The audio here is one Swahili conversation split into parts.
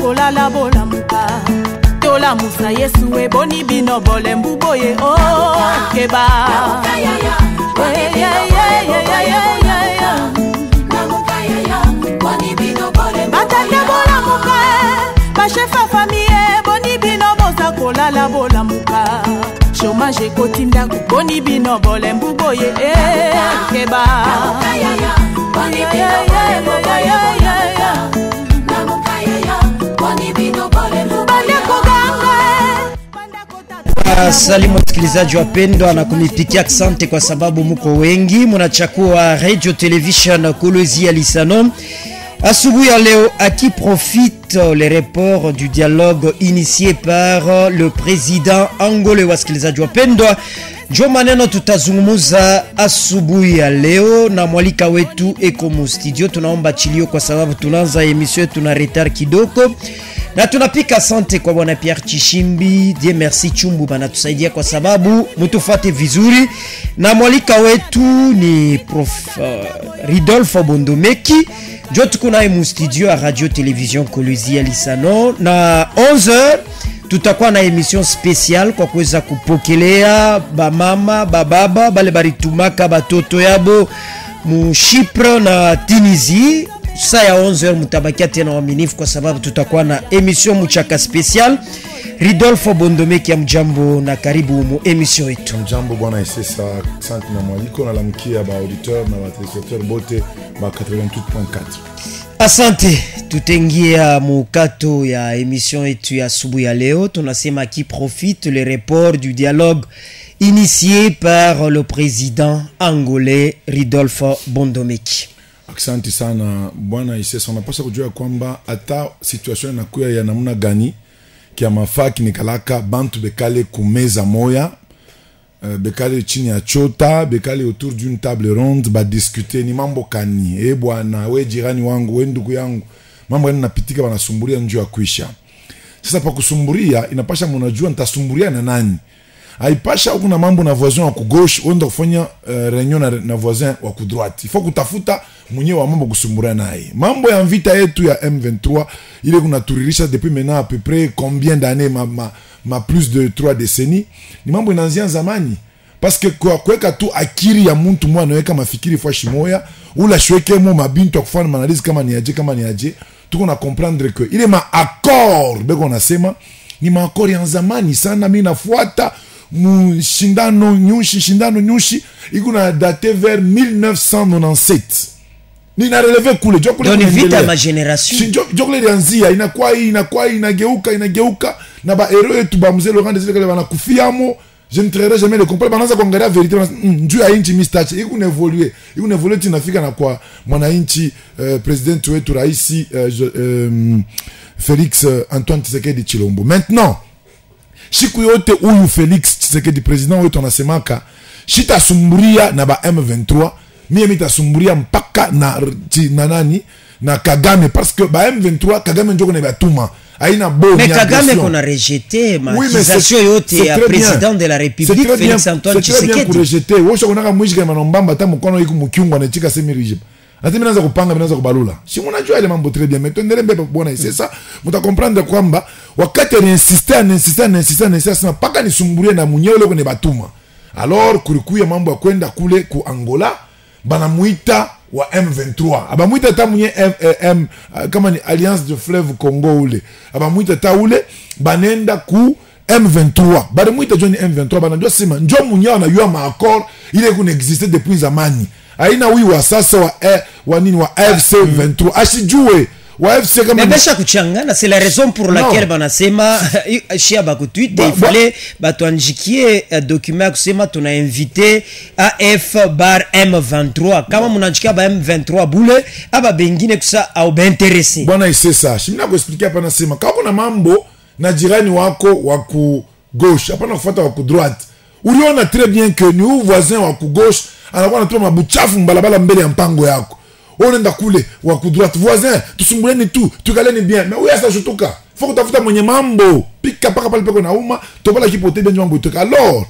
kolala bola muka tola musa yesu e boni bino bole mbuboye o keba batande bola muka bashefa famille boni bino boza kolala bola muka chômage kotinda boni bino bole mbuboye keba Salimu msikilizaji wapendwa na kumipikia asante kwa sababu mko wengi mnachakua Radio Television Kolwezi ya Lisano. Asubuhi ya leo à qui profite le report du dialogue initié par le président angolais wasikilizaji wapendwa. Jo maneno tutazungumuza asubuhi ya leo na mwalika wetu eko mu studio. Tunaomba chilio kwa sababu tunaanza emission tuna retard kidogo. Na tunapika asante kwa bwana Pierre Chishimbi, Dieu merci Chumbu bana tusaidia kwa sababu mtufate vizuri. Na mwalika wetu ni Prof Ridolfo Bondomeki. Jo tuko naye mu studio ya Radio Television Kolwezi ya Lisano na 11h tutakuwa na emission spéciale kwa kuweza kupokelea ba mama, ba baba, bale baritumaka batoto yabo mu Chypre na Tunisie. Saa ya 11h mutabakia tena waaminifu kwa sababu tutakuwa na emission mchaka special. Ridolfo Bondomeki ya mjambo na karibu mu emission yetu. Mjambo bwana Isesa, asante na mwaliko na lamkia ba auditeur na ba téléspectateur bote ba 88.4. Asante, tutengia mukato ya emission yetu ya asubuhi ya leo. Tunasema qui profite le report du dialogue initié par le président angolais Ridolfo Bondomeki. Asante sana bwana Isesa, unapaswa kujua kwamba hata situation inakuwa ya namna gani kia mafaki nikalaka bantu bekale kumeza moya, bekale chini ya chota, bekale autour d'une table ronde ba discuter ni mambo kani bwana we jirani wangu we ndugu yangu mambo yana napitika wanasumburia njoo ya kuisha. Sasa pa kusumburia inapasha mnajua nitasumburia na nani. Haipasha huko na mambo na voisin wa kugauche uenda kufanya reunion na voisin wa kudroite. Ifo kutafuta mwenyewe wa mambo kusumburia naye. Mambo ya vita yetu ya M23 ile kunaturirisha depuis maintenant à peu près combien d'années ma plus de 3 décennies. Ni mambo inaanzia zamani. Parce que kwa kuweka tu akiri ya mtu mwa anaweka mafikiri fashi moya ula shweke mu mabintu kufanya manalizi kama ni aje tuko na comprendre que ile ma accord beko nasema ni ma accord ya zamani sana. Mimi nafuata shindano nyushi ikuna date vers 1997 nina relevé kule jokule ni vita ma generation jokule lianzia inakuwa inageuka na ba hero yetu ba mzee Laurent Desire kale banakufiamo. Je ne trairai jamais le complet banaanza kuangalia vérité njoo ya inchi mistache ikuna evoluer tunafika na kwa mwananchi president wetu rais Félix Antoine Tshisekedi Tshilombo. Maintenant siku yote huyu Félix Tshisekedi president wetu anasemaka shitasumburia na ba M23, mimi nitasumburia mpaka na nani na Kagame parce que ba M23 Kagame njoo na batuma aina bon. Mais Kagame qu'on a rejeté ma accusation yote ya président de la République Félix Antoine Tshisekedi. C'est très bien rejeté. Wosha kunaka mwishika manombamba ta mkono yiku mukiungwa na chika semi regime. Ati mnaanza kupanga mnaanza kubalula. Si mnajua ile mambo très bien. Mais tendele mbele bwana Isesa, mta comprendre kwamba wakati ni insister sana paka nisumburie na munyewe leo kwenye batuma. Alors kulikuya mambo ya kwenda kule ku Angola banamuita wa M23. Abamuita ta munye kama ni Alliance de Fleuve Congo ule. Abamuita ta ule banenda ku M23. Banamuita John M23 banajua sema njoo munyewe na yua ma accord ile kuna exister depuis zamani. Aina huyu wa sasa wa nini wa AFC 23 asijue wa AFC kama mesha kuchangana. C'est la raison pour laquelle banasema shia bakutwite il fallait batuanjikie document kusema tuna invité AF bar M23 kama mnajikia ba M23 bule aba bengine kusa au bainteressé bwana Isesa. Shimina kuexpliquer hapa nasema kama kuna mambo na jirani wako wa ku gauche hapana kufuata wa ku droite. Uliona très bien que ni voisin wa ku gauche anakuwa anatoa mabuchafu mbalabala mbele ya mpango yako. Unaenda kule wa ku droite voisin tusumbuleni tu tukaleni bien. Mais wewe sasa shutuka. Faut kutafuta mwenye mambo. Pika paka pale peko na uma tobala kipote bien mambo tuka. Alors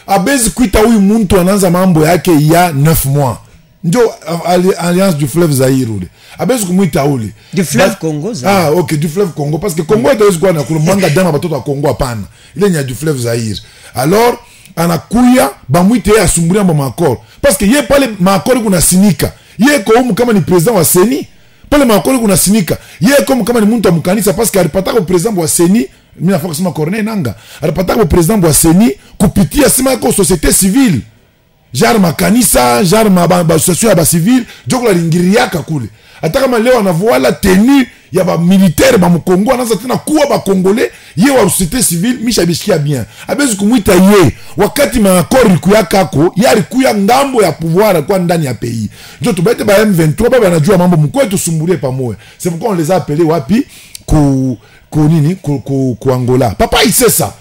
abezi kuita huyu mtu anaanza mambo yake ya 9 mois. ndio alliance du fleuve Zaïre ule abezu kumuita ule du fleuve Congo Zaïre. Ah ok, du fleuve Congo parce que Congo est quoi na kulumanga dama batoto wa Congo hapana, ile nya du fleuve Zaïre. Alors anakuya bamuite ya sumburia mba makoro parce que ye pale makoro kuna sinika ye ko kama ni president wa Seni pale makoro kuna sinika ye kama ni muntu amukanisa parce que alipata ko president wa Seni. Mimi nafaka kusema Corneille Nanga alipata ko president wa Seni kupitia sema ko société civile genre makanisa genre association ya ba civil joko la lingiriaka kule. Hata kama leo anavoala tenue ya ba militaire ba mkongo anaanza tena kuwa ba congolais ye wa société civile misha bishikia bien abezi kumuita ye wakati maakori kuyaka ko yari kuya ngambo ya pouvoir kwa ndani ya pays ndio tubaite ba M23 baba anajua mambo mkwetu tusumbulie pamoja. C'est pourquoi on les a appelés wapi ku Angola. Papa il sait ça.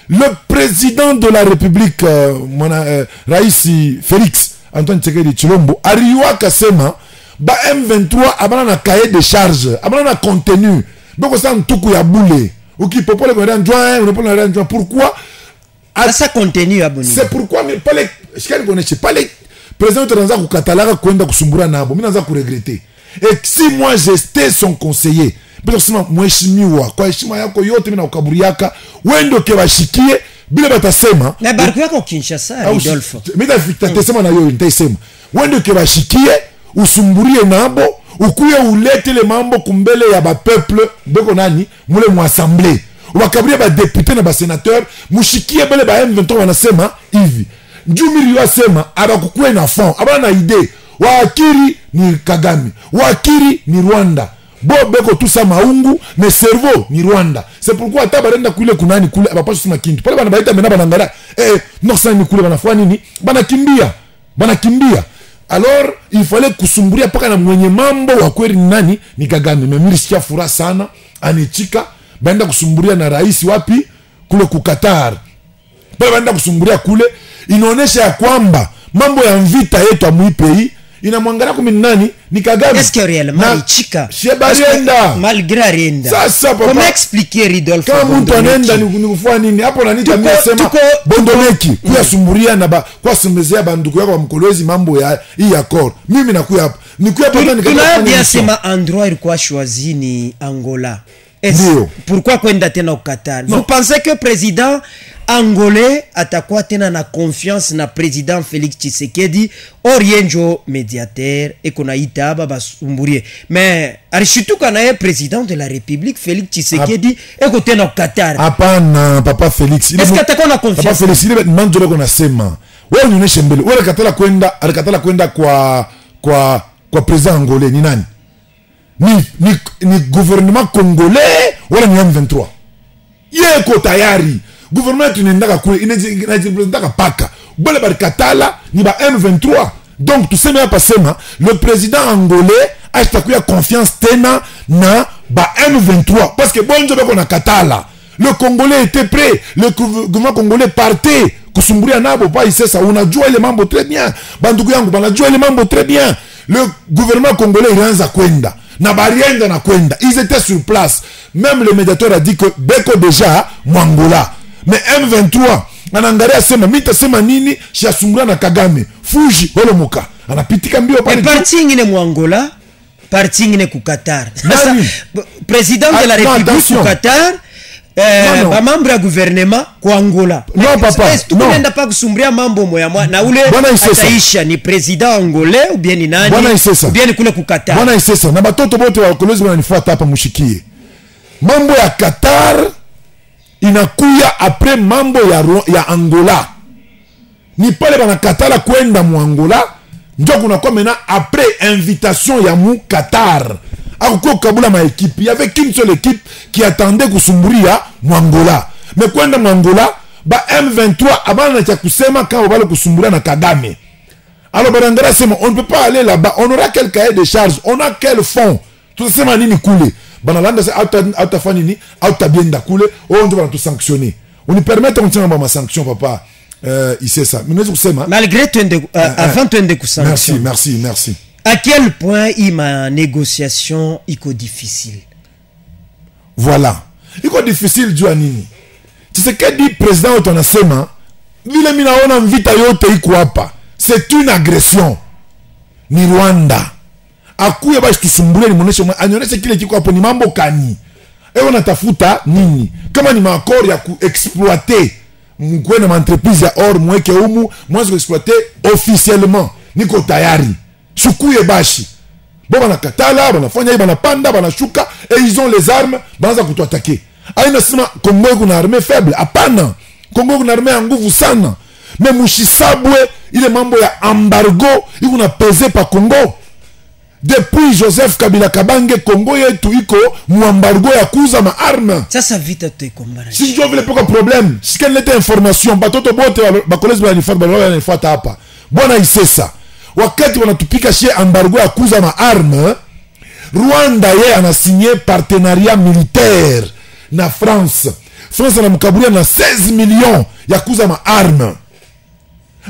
Le président de la République Raisi Félix Antoine Tshisekedi Tshilombo ariwa kasema ba M23 abana na cahier de charge abana na contenu boko sa ntuku ya boule ukipopole kwa ndwa unapona na ndwa. Pourquoi ça contenu aboni? C'est pourquoi mais pas les je connais pas les président tunaanza kukatalaka kwenda kusumbura nabo mimi naanza kuregretter. Et si moi j'étais son conseiller bila kusema mheshimiwa kwa heshima yako yote mimi na ukaburiaka wendo kebashikie bila batasema na barku yako Kinshasa Rodolfo mimi nitasema na yeye nitasema wendo kebashikie usumburie nabo ukuye ulete le mambo kumbele ya ba peuple beko nani mule mu assemblée wakaburia ba député na ba sénateur mushikie bele ba M23 wanasema hivi njumiri yasema abakukue na fond abana na idée waakiri ni Kagame waakiri ni Rwanda beko tout ça maungu mais cerveau ni Rwanda. C'est pourquoi tabarenda kule kunani kule abapasu sima kintu pale bana baita mena banangara non ça ni kule banafanya nini bana kimbia. Alors il fallait kusumburia paka na mwenye mambo wa kweli nani ni Kagame. Mais mlisikia furaha sana anichika baenda kusumburia na rais wapi kule ku Qatar pale baenda kusumburia kule inaonesha ya kwamba mambo ya vita yetu amuipei inamwangalia kumi nani ni Kagame. Est-ce que réellement ichika Shebarienda malgré Renda sasa papa comment expliquer Ridolf kama mtu anaenda ni kufanya nini hapo na nita mimi sema Bondomeki kuya sumburia na kwa sumbezea banduku yako wa mkolezi mambo ya hii accord mimi nakuya hapa nikuya hapa ni kama bien sema endroit ilikuwa choisi ni Angola. Pourquoi kwenda tena au Qatar? Vous pensez que président angolais atakuwa tena na confiance na président Félix Tshisekedi orienjo médiateur et kuna itaba basumburie mais alishituka na ye président de la République Félix Tshisekedi eko tena au Qatar. Hapana papa Félix. Est-ce que atakuwa na confiance? Papa Félix ile manjolo kuna sema wewe unyonyeshe mbele wewe alikatala kwenda kwa président angolais ni nani? Ni gouvernement congolais wala ni M23 yeko tayari gouvernement tunaendaka kule inajipresentaka paka bale barikatala ni ba M23 donc tuseme hapa sema le président angolais ashtakuya confiance tena na ba M23 parce que bonjo bako na katala le congolais était prêt le gouvernement congolais partait kusumburia nabo pa isesa unajua ile mambo très bien bandugu yangu banajua ile mambo très bien le gouvernement congolais ilianza kwenda na barienda na kwenda ils étaient sur place même le médiateur a dit que beko déjà Mwangola mais M23 anangalia sema mita sema nini shasumbura na Kagame fuji holo muka anapitika mbio pale parti ingine Mwangola parti ingine ku Qatar sasa président de la République ku Qatar ba membre ya gouvernement kwa Angola. Non papa, tunaenda pa kusumbria mambo moya na ule ataisha ni président angolais ou bien ni nani ou bien ni kule ku Qatar. Bwana isesa na batoto bote wa kolezi wananifuata hapa mushikie. Mambo ya Qatar inakuya après mambo ya Angola. Ni pale bana Qatar kwenda mu Angola ndio kuna kwa mena après invitation ya mu Qatar. Akuko kabula ma équipe, il y avait qu'une seule équipe qui attendait kusumburia Mwangola. Mais kwenda Mwangola ba M23 abana cha kusema kama bale kusumburia na Kagame. Alors barangara sema on ne peut pas aller là-bas, on aura quel cahier de charges, on a quel fond. Tout ça sema nini kule. Banalanda c'est auta fanini, auta bienda kule, on doit tout sanctionner. On nous permet de continuer ma sanction papa. Il sait ça. Mais nous sema malgré avant de sanction. Merci. À quel point ma négociation iko difficile? Voilà. Iko difficile juu nini? Tshisekedi président wetu anasema vile mimi naona vita yote iko hapa. C'est une agression. ni Rwanda. Akuye basi tusumbule ni muoneshe anioneshe kile kiko hapo ni mambo kani. Ewe natafuta nini? Kama ni makori ya kuexploiter mkwe na entreprise ya or mweke humu mwanzo kuexploiter officiellement niko tayari. Sukuye bashi. Bon banakatala, banafanya hivi banapanda, banashuka et ils ont les armes, banaanza kutuattaquer. Aina sema Kongo kuna armée faible, hapana. Kongo kuna armée ya nguvu sana. Mais mushisabwe ile mambo ya embargo iko na pese pa Kongo. Depuis Joseph Kabila Kabange Kongo yetu iko muambargo ya kuuza maarme. Sasa vita tuikombana. Si je vile poka problème, si quelle était information batoto bote bakolezi bana nifuata bana nifuata hapa. Bwana isesa. Wakati wanatupika shie embargo ya kuuza maarme, Rwanda ye anasigné partenariat militaire na France. France anamkaburia na 16 millions ya kuuza maarme.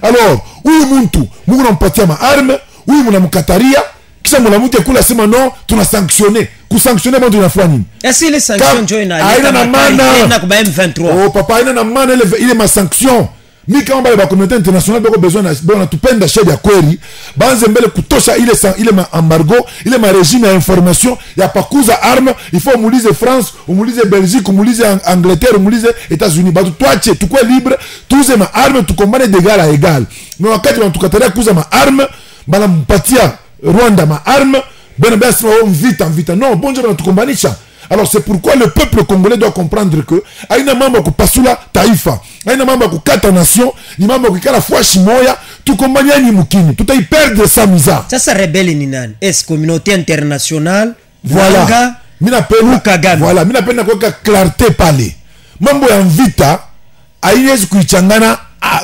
Alors, huyu muntu mungu nampatia maarme, huyu mnamkataria kisha mwanamke kula sema no tunasanctionner kusanctionner bantu inafanya nini? Est-ce les sanctions jo ina na maana na kwa M23 oh papa ina na maana ile ma sanction mi kama ba communauté internationale bako besoin na bona tupenda shedi ya kweli banze mbele kutosha ile ma embargo ile ma régime ya information ya pakuza arme il faut muulize France muulize Belgique muulize Angleterre muulize États-Unis batu tuache tukwe libre tuuze ma arme tukombane d'égal à égal mais wakati wanatukatalia kuuza ma arme bana mpatia Rwanda ma arme ben basi wa vita non bonjour na tukombanisha. Alors c'est pourquoi le peuple congolais doit comprendre que aina mambo kupasula taifa aina mambo kukata nation ni mambo kukala fwashi moya tukombanyani mukini tutaiperdre sa miza. Sasa rebelle ni nani? Est communauté internationale? Voilà mina pena voilà mina pena kuweka clarté pale mambo ya vita haiwezi kuichangana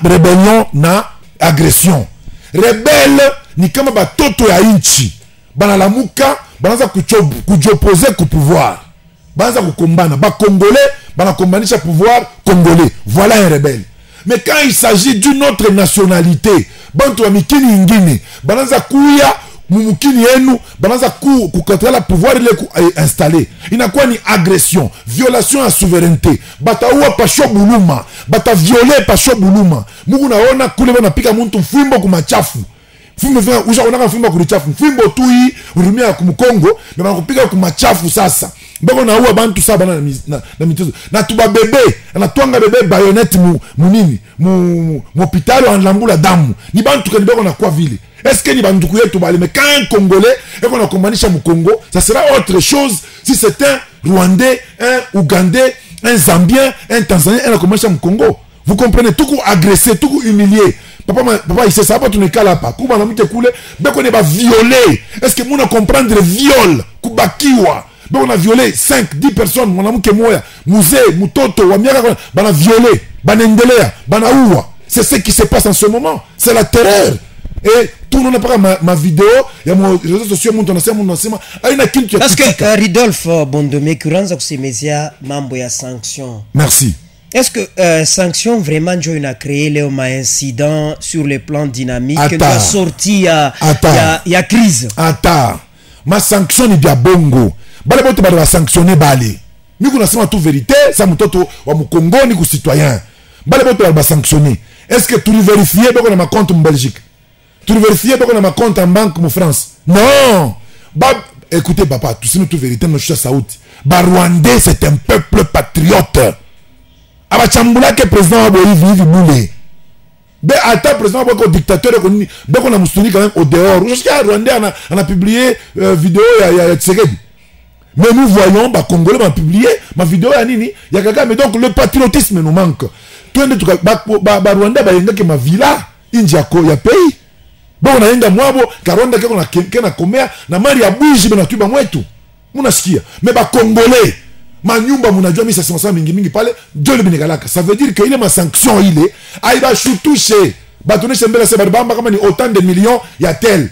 rebellion na agression. Rebelle ni kama batoto ya inchi banalamuka banaanza kujopose ku pouvoir banaanza kukombana ba congolais banakombanisha pouvoir congolais, voilà un rebelle. Mais quand il s'agit d'une autre nationalité bantu wa mikini ingine banaanza kuya mumukini yenu banaanza kukatala pouvoir ile installer inakuwa ni agression, violation ya souveraineté. Bataua pasho buluma bata violer pasho buluma mungu naona kule wanapika muntu fimbo kumachafu fimbo vya ushaona fimbo kulichafu fimbo tu hii urumia kumkongo na wanakupiga kumachafu. Sasa mbona naua bantu saba na mitozo na tuba bebe anatwanga bebe bayonette munini mu hospitalo anlambula damu ni bantu kanibako na kwa vile est-ce que ni bantu yetu bali mais quand un congolais et qu'on a combanisha mu Congo ça sera autre chose si c'est un Rwandais un Ougandais un Zambien un Tanzanien et on a combanisha mu Congo. Vous comprenez tout coup agressé tout coup humilié. Papa il sait ça pas tu ne cala pas kuba na mte kule beko ne ba violer. Est-ce que muna comprendre viol kubakiwa beko na violer 5-10 personnes mwanamke moya muzee mutoto wa miaka bana violer banendelea banaua. C'est ce qui se passe en ce moment, c'est la terreur. Et tout le monde n'a pas ma vidéo il y a mon réseaux sociaux mon nasema aina kitu ya parce que Ridolphe Bondomé kuranza kusemezia mambo ya sanction. Merci. Est-ce que sanction vraiment ndio ina créé leo ma incident sur le plan dynamique de sortie ya crise? Ata ma sanction ni bia bongo bale bote bale ba sanctionner bale miko nasema tu vérité ça mtoto wa mkongo ni ku citoyen bale bote bale ba sanctionner. Est-ce que tu vérifier bako na ma compte en Belgique tu vérifier bako na ma compte en banque en France? Non. Écoutez papa tu sais tout vérité no cha sauti ba Rwandais c'est un peuple patriote. Abachambula ke président wa hivi boule be ata président wa dictateur ko beko na mustuni quand même au dehors jusqu'à Rwanda on a publié vidéo ya Tshisekedi mais nous voyons ba congolais ba publié ma vidéo ya nini ya kaka. Mais donc le patriotisme nous manque twende ba Rwanda ba yenga ke ma villa inja ko ya pays bon na yenga mwabo ka Rwanda ke na komea na mali ya bwiji bena tuba mwetu munasikia mais ba congolais manyumba munajua misa sema mingi pale jole binikalaka. Ça veut dire que il est ma sanction il est aiba touché batonesha mbele seba bamba kama ni autant de millions ya tel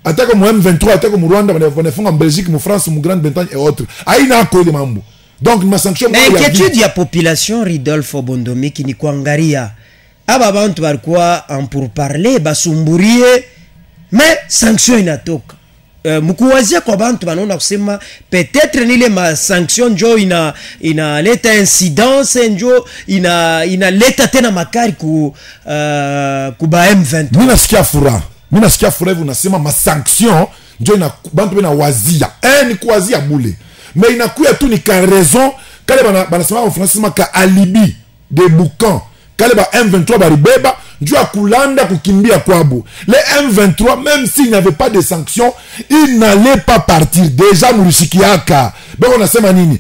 ataka mu M23 ataka mu Rwanda wanafunga en Belgique mu France mu Grande-Bretagne et autres aina ko ile mambo. Donc ma sanction mais inquiétude ya population Ridolphe Bondomé qui ni kuangaria aba bantu balikuwa en pour parler basumburie mais sanction inatoka mkuwazia kwa bantu banaona kusema peut-être nile ma sanction njo inaleta incidence njo inaleta tena makari ku ba M23. Mimi nasikia furaha Mina sikia forever unasema ma sanction ndio ina bantu bena wazia. Ni kuwazia bule. Mais inakuya tu ni ka raison kale banasema en français sema ka alibi de boucan. Kale ba M23 baribeba ndio akulanda kukimbia kwabo. Les M23 même s'il n'y avait pas de sanctions, ils n'allaient pas partir. Déjà murishikiaka. Ben on asema nini?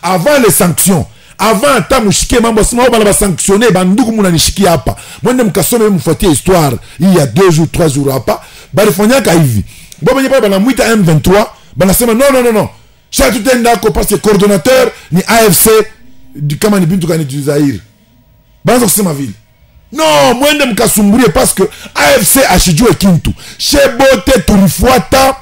Avant les sanctions, avant ata mushike mambo sima bana ba sanctionner banduku munanishikia hapa. Mwende mkasome mfuatie histoire il y a 2 jours 3 jours hapa. Balifanyaka hivi. Bobo nyepa bana muita M23, bana sema non. Chaque tout un d'accord parce que coordonnateur ni AFC du kama ni bintu kani du Zaire. Bana kusema vile. Non, mwende mkasumburie parce que AFC ashijue kintu. Shebote tulifuata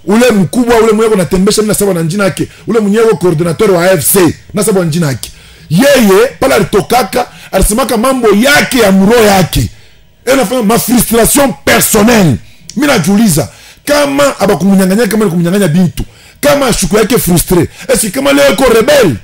ule mkubwa ule mwenye anatembesha mimi nasema na njina yake. Ule mwenye coordinateur wa AFC nasema njina yake. Yeye pala alitokaka alisemaka mambo yake ya mro yake. Anafanya ma frustration personnelle. Mimi najiuliza kama abakumunyanganya kama kumunyanganya bintu. Kama shuku yake frustré. Est-ce kama leo ko rebelle?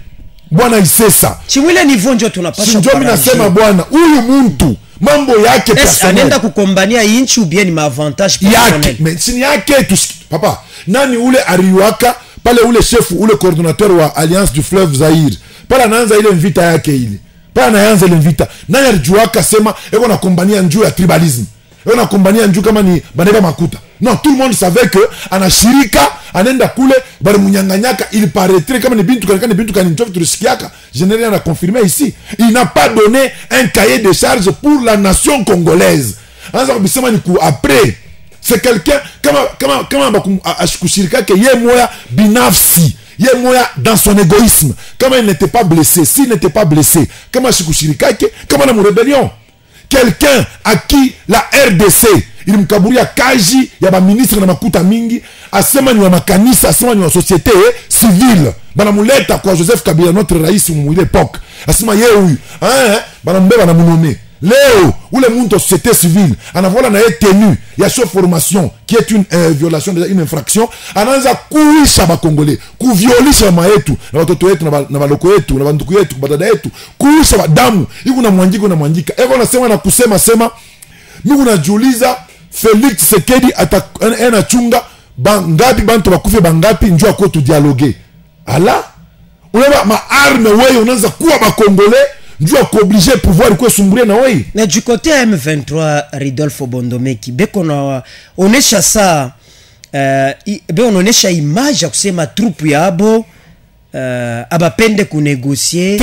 Bwana Isesa. Chimwile niveau ndio tunapaswa. Ndio mimi nasema bwana, huyu mtu mambo yake personnel. Anaenda kukombania inchi ou bien ni avantage personnel. Mais si yake tu papa, nani ule ariwaka pale ule chef ule coordinateur wa Alliance du Fleuve Zaire. Pale anaanza ile mvita yake ile. Pale anaanza ile mvita. Nani alijuaka sema eko na kombania njuu ya tribalisme. Eko na kombania njuu kama ni baneba makuta. Non, tout le monde savait que anashirika anenda kule bali munyanganyaka il paraîtrait comme ni bintu kanakani bintu kanini njofu tulisikiaka. Général a confirmé ici. Il n'a pas donné un cahier de charge pour la nation congolaise. Anza kubisema ni ku après. C'est quelqu'un kama ashikushirika ke ye moya binafsi. Ye moya dans son égoïsme. Comme il n'était pas blessé, s'il n'était pas blessé, kama ashikushirika ke kama na rébellion. Quelqu'un à qui la RDC il mkaburia kaji ya ba ministre na makuta mingi asema ni wa makanisa asema ni wa société civile bana muleta kwa Joseph Kabila notre rais mu l'époque asema yeye huyu bana mbeba na munome leo ule muntu société civile anavola na tenu ya show formation qui est une violation déjà une infraction anaanza kuisha ba congolais kuviolisha maetu na watoto wetu na baloko yetu na banduku yetu badada yetu kuisha ba damu iko na mwanjika eko nasema na kusema sema mimi unajiuliza Félix Tshisekedi anachunga bangapi bantu bakufe bangapi njoo ako tu dialoguer ala unaba ma arme wewe unaanza kuwa ba congolais njoo ako obligé pouvoir kwa sumburia na wewe na du côté M23 Ridolfo Bondomeki beko na onesha saa be onesha image ya kusema troupe yabo abapende kunégocier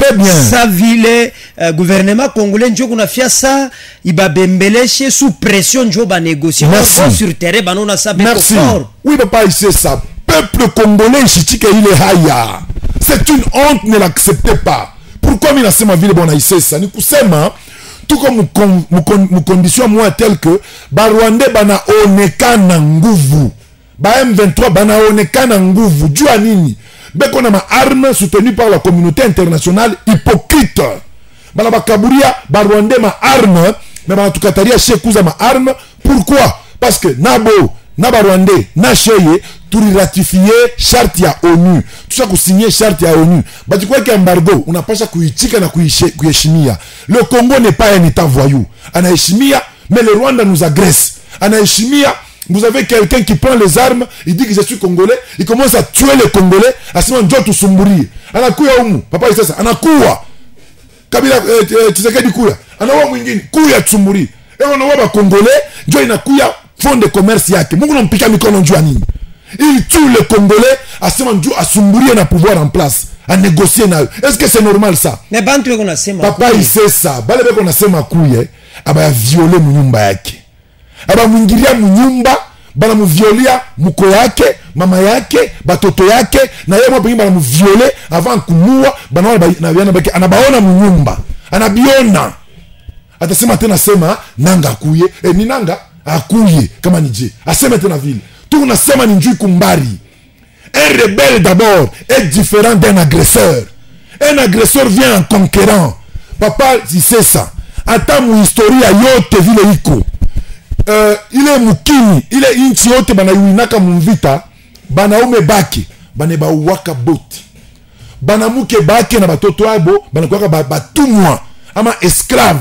sa vile gouvernement congolais njo kunafia sa ibabembeleshe sous pression njo ba négocier sur terrain banona sa beko fort. Oui papa c'est ça peuple congolais chitika ile haya c'est une honte, ne l'acceptez pas. Pourquoi mimi nasema vile bwana Isesa ni kusema tuko mu condition moi tel que ba Rwanda bana onekana nguvu ba M23 bana onekana nguvu jua nini beko na ma armes soutenues par la communauté internationale hypocrite bana bakaburia ba Rwanda ma armes mais bana tukataria shekuza ma armes. Pourquoi? Parce que nabo na ba Rwanda na sheye turi ratifier charte ya ONU tusha kusigner charte ya ONU bati kwa ki embargo unapasha kuichika na kuheshimia. Le Congo n'est pas un état voyou, anaheshimia, mais le Rwanda nous agresse anaheshimia. Vous avez quelqu'un qui prend les armes, il dit que je suis congolais, il commence à tuer les Congolais, à ce moment njo tusumburi anakuya umu papa Isesa anakuwa Kabila Tshisekedi kuya anawa mwingine kuya tusumburi eo anawa ba Congolais njo inakuya fond de commerce yake mungu nampika mikono njua nini il tue les Congolais à ce moment njo asumburie na pouvoir en place à négocier na. Est-ce que c'est normal ça? Mais bantu weko nasema papa Isesa bale beko nasema kuye aba ya violer munyumba yake aba mwingilia munyumba bana muviolia muko yake mama yake batoto yake na yeye mwapo bana muviole avant kumua bana na biana bake anabaona munyumba anabiona atasema tena sema nanga akuye ni nanga akuye kama nije aseme tena vile tu unasema ni njui kumbari. Un rebelle d'abord est différent d'un agresseur. Un agresseur vient en conquérant. Papa c'est ça ata mu historia yote vile iko ile mukini ile inchi yote banaiwinaka mumvita banaume baki baneba uwaka boti banamuke baki na batoto abo banakuwaka batumwa ama esclave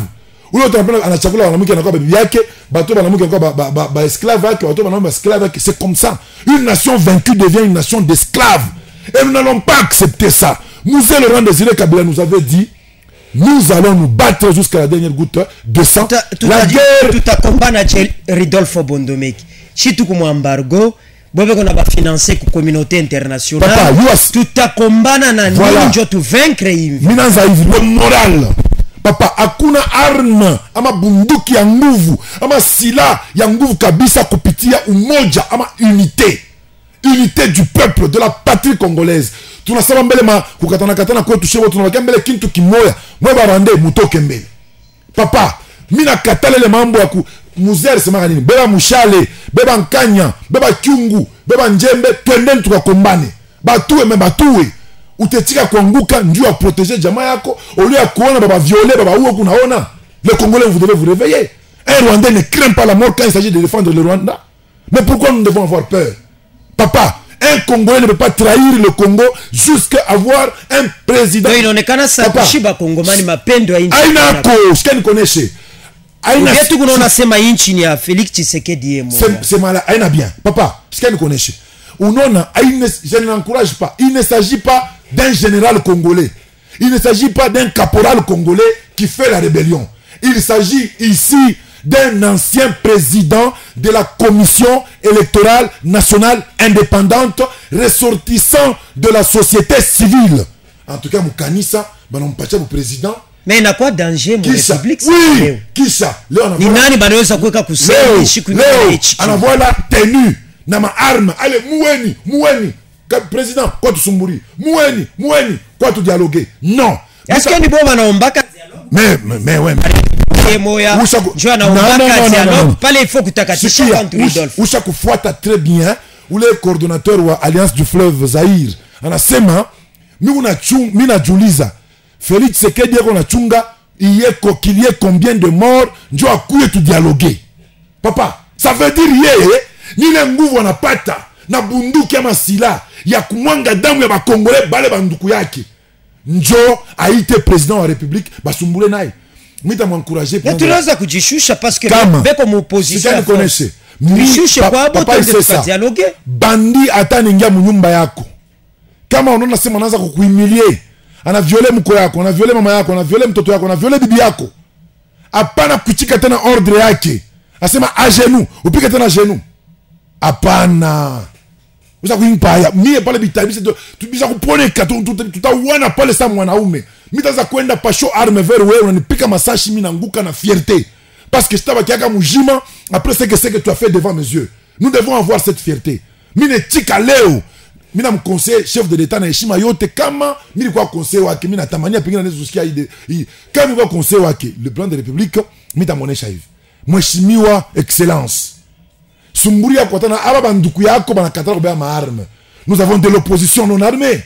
ule utapenda anachakula wanamke anakuwa bibi yake, bato wanamke anakuwa ba esclave yake, bato wanamke esclave yake. C'est comme ça. Une nation vaincue devient une nation d'esclaves. Et nous n'allons pas accepter ça. Mzee Laurent Désiré Kabila nous avait dit, nous allons nous battre jusqu'à la dernière goutte de sang. La guerre. Tout a combat na Ridolfo Bondomeki. Si tout comme embargo, bobe qu'on a pas financé la communauté internationale. Papa, tout a combat na ninjo to vaincre hivi. Minanza hivi le moral. Papa, hakuna arme ama bunduki ya nguvu ama sila ya nguvu kabisa kupitia umoja ama unité du peuple de la patrie congolaise. Tunasema mbele ma kukatana kwetu shewo tunawakia mbele kintu kimoya mwe barande mutoke mbele. Papa, mina katale le mambo ya muzere sema nini? Beba mushale, beba nkanya, beba kyungu, beba njembe, twendeni tukakombane. Batuwe. Utetika kuanguka ndio ya protéger jamaa yako, au lieu ya kuona baba violer, baba uo kunaona. Les Congolais, vous devez vous réveiller. Un Rwandais ne craint pas la mort quand il s'agit de défendre le Rwanda. Mais pourquoi nous devons avoir peur? Papa, un Congolais ne peut pas trahir le Congo jusqu'à avoir un président. Il n'y a pas de Shiba Congomani mapendo ya inchi. Ainako, ce qu'elle connaissait. Yetu kuna sema inchi ni ya Félix Tshisekedi yemo. C'est malin, aina bien. Papa, ce qu'elle connaissait. Unona, je ne l'encourage pas. Il ne s'agit pas d'un général congolais. Il ne s'agit pas d'un caporal congolais qui fait la rébellion. Il s'agit ici d'un ancien président de la commission électorale nationale indépendante, ressortissant de la société civile. En tout cas, Moukanissa, mon président. Mais il n'y a quoi de danger, mon République? Oui, qui ça? Léo, on a voilà tenue, nama arme, allez, moueni, président, quoi tu sumburi, moueni, quoi tu dialoguer? Non. Est-ce que nous pouvons en bas? Mais ouais. Usha kufuata très bien ule coordonnateur wa Alliance du Fleuve Zaïre anasema mimi najiuliza Félix Tshisekedi yako nachunga qu'il y ait combien de morts njo akuye tu dialoguer. Papa, ça veut dire yeye nile nguvu wanapata na bunduki ama sila ya kumwanga damu ya bakongole bale banduku yake njo aite président wa république basumbule naye. Mita m'encourager pour. Tu l'as kujishusha parce que beko mu opposition. Je connaissais. Mishushe kwa boto de dialoguer. Bandi ataningia munyumba yako. Kama unaona sema anaanza kukuhimilie. Ana violer mko yako, ana violer mama yako, ana violer mtoto yako, ana violer bibi yako. Hapana kuchika tena ordre yake. Asema a genoux, upike tena genoux. Hapana. Uza kuimpaya. Mie pale bitabisi tubisa kuponeka tutawana pale sa mwanaume. Mitaza kwenda pasho arme vers wewe unanipika masashi mimi nanguka na fierté. Parce que staba kiaka mujima après ce que tu as fait devant mes yeux. Nous devons avoir cette fierté. Mine tika leo. Mina mkonseil chef de l'état na heshima yote kama mimi kwa conseil wake mimi natamania pengine naweza kusikia kama kwa conseil wake le plan de république mitamonesha hivi. Mheshimiwa excellence. Sumburia kwa tana aba banduku yako banakatala kubeba maarme. Nous avons de l'opposition non armée.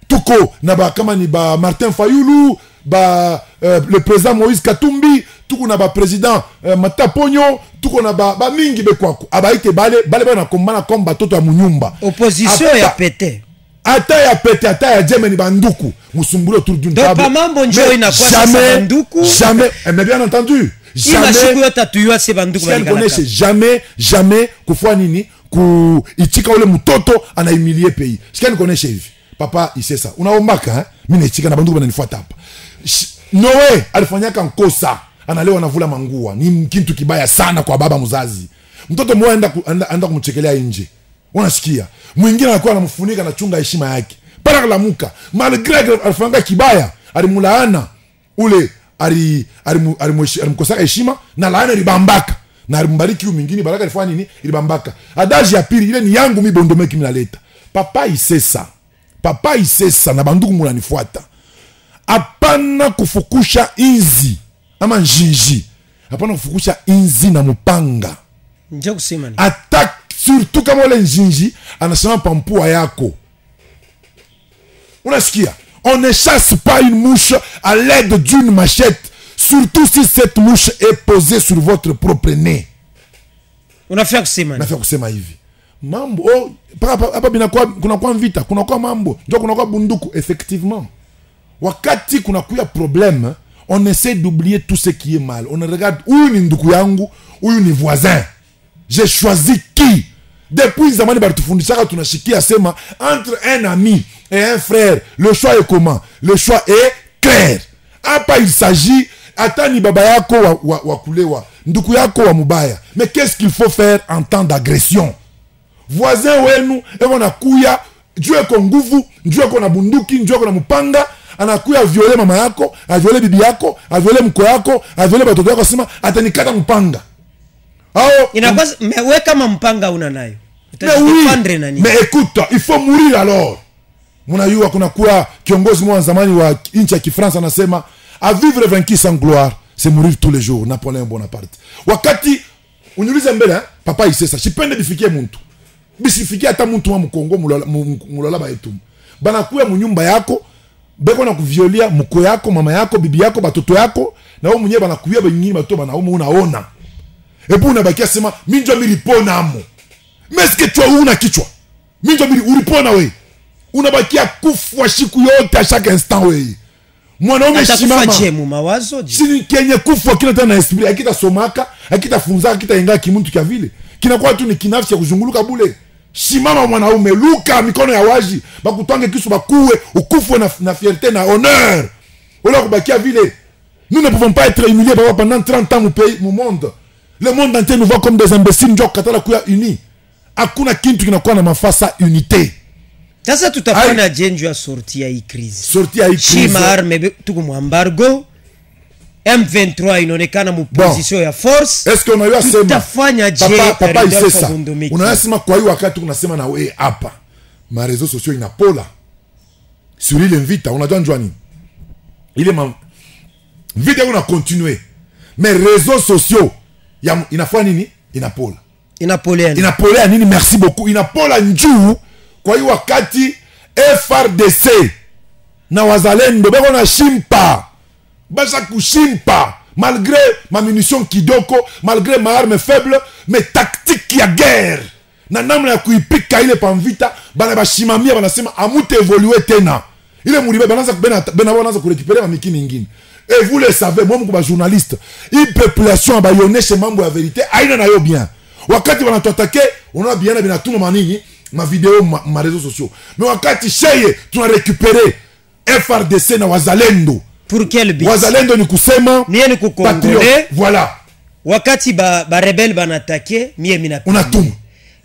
Tuko na ba kama ni ba Martin Fayulu, le président Moïse Katumbi, tuko na ba président Mata Ponyo, tuko na ba mingi bekwako. Abaite bale bana kombana komba toto ya munyumba. Opposition ya pété. Ata ya pété, ata ya jeme ni banduku. Musumbule autour d'une table. Donc pas mambo njo inakuwa sasa banduku. Jamais, mais bien entendu. Jamais kufua nini ichika ule mtoto anaimilie pays. Sikani koneshe hivi. Papa ise ça. Unaombaka mimi naichika na banduku bananifuata hapa. Noe alifanyaka nkosa. Analewa anavula mangua. Ni kitu kibaya sana kwa baba mzazi. Mtoto mmoja anda kumchekelea nje. Unasikia? Mwingine anakuwa anamfunika na chunga heshima yake. Para kalamuka. Malgré alifanyaka kibaya, alimulaana ule alimkosaka heshima na laana libambaka na alimbariki mwingine baraka alifanya nini ilibambaka. Adaji ya pili ile ni yangu mimi Bondomeki mnaleta. Papa isesa na banduku munanifuata. Hapana kufukusha inzi ama njinji. Hapana kufukusha inzi na mupanga. Ndio kusema ni. Attaque surtout kama ile njinji anasema pampua yako. Unasikia? On ne chasse pas une mouche à l'aide d'une machette, surtout si cette mouche est posée sur votre propre nez. On a fait kusema hivi. Mambo, hapa kunakuwa vita, kunakuwa mambo, ndio kunakuwa bunduku effectivement. Wakati kunakuwa problème, on essaie d'oublier tout ce qui est mal. On regarde où ni nduku yangu, où ni voisin. J'ai choisi qui? Depuis zamani batufundisha tunashikia sema entre un ami et un frère, le choix est comment? Le choix est clair. Hapa il s'agit atani baba yako wa kulewa, nduku yako wa mubaya. Mais qu'est-ce qu'il faut faire en temps d'agression? Voisin wenu eko nakuya, njoo eko nguvu, njoo eko na bunduki, njoo eko na mupanga, anakuya viole mama yako, aviole bibi yako, aviole mko yako, aviole batoto yako, sema atanikata mpanga. Inakuwa wewe kama mpanga una nayo. Mais écoute, il faut mourir alors. Munayua kuna kuwa kiongozi mwa zamani wa nchi ya Kifransa anasema à vivre vaincu sans gloire, c'est mourir tous les jours. Napoléon Bonaparte. Wakati uniulize mbele, papa isesa, sipende bifikie muntu. Bisifikie hata muntu wa Mkongo mulala baetu. Bana kuya munyumba yako, beko na kuviolia mko yako, mama yako, bibi yako, batoto yako, na wao mwenyewe bana kuya bengine batoto bana unaona. Ebu unabakia sema minjo milipona amo. Meske tu una kichwa. Minjo mili ulipona we. Unabakia kufwa siku yote a chaque instant we. Mwanaume shimama. Sini kenye kufwa kila tena esprit, akita somaka, akita funza, akita inga kimuntu kia vile. Kinakuwa tu ni kinafsi ya kuzunguluka bule. Shimama mwanaume, luka mikono ya waji, bakutange kisu bakuwe, ukufwe na fierté na honneur. Ola kubakia vile. Nous ne pouvons pas être humiliés pendant 30 ans au monde. Le monde entier nous voit comme des imbéciles, njoo katala kuya uni. Hakuna kintu kinakuwa na mafasa unité. Sasa tutafanya jenju ya sorti ya hii crise. Sorti ya hii crise. Shima arme tuko mu embargo. M23 inaonekana mu position ya force. Est-ce qu'on a eu à sema? Tutafanya papa il sait ça. Unasema kwa hiyo wakati tunasema na wewe hapa. Ma réseaux sociaux inapola. Sur ile invita unajua njua nini? Ile video una continuer. Mais réseaux sociaux inafanya nini? Inapola. Inapolea nini? Merci beaucoup. Inapola njuu kwa hiyo wakati FRDC na wazalendo beko na shimpa. Basha kushimpa malgré ma munition kidoko, malgré ma arme faible, mais tactique ya guerre. Na namna ya kuipika ile pamvita bana bashimamia banasema amute évoluer tena. Ile muribe banaanza banaanza kurécupérer ma mikini nyingine. Et vous le savez, moi mko ba journaliste, une population abayoneshe mambo ya vérité aina nayo bien. Wakati wanatuatake unaona bien binatuma manini ma vidéo ma réseaux sociaux. Mais wakati sheye tuna récupérer FRDC na wazalendo. Pour quel but? Wazalendo ni kusema ni kukongole. Voilà. Wakati ba rebelle banatake mie mina unatuma.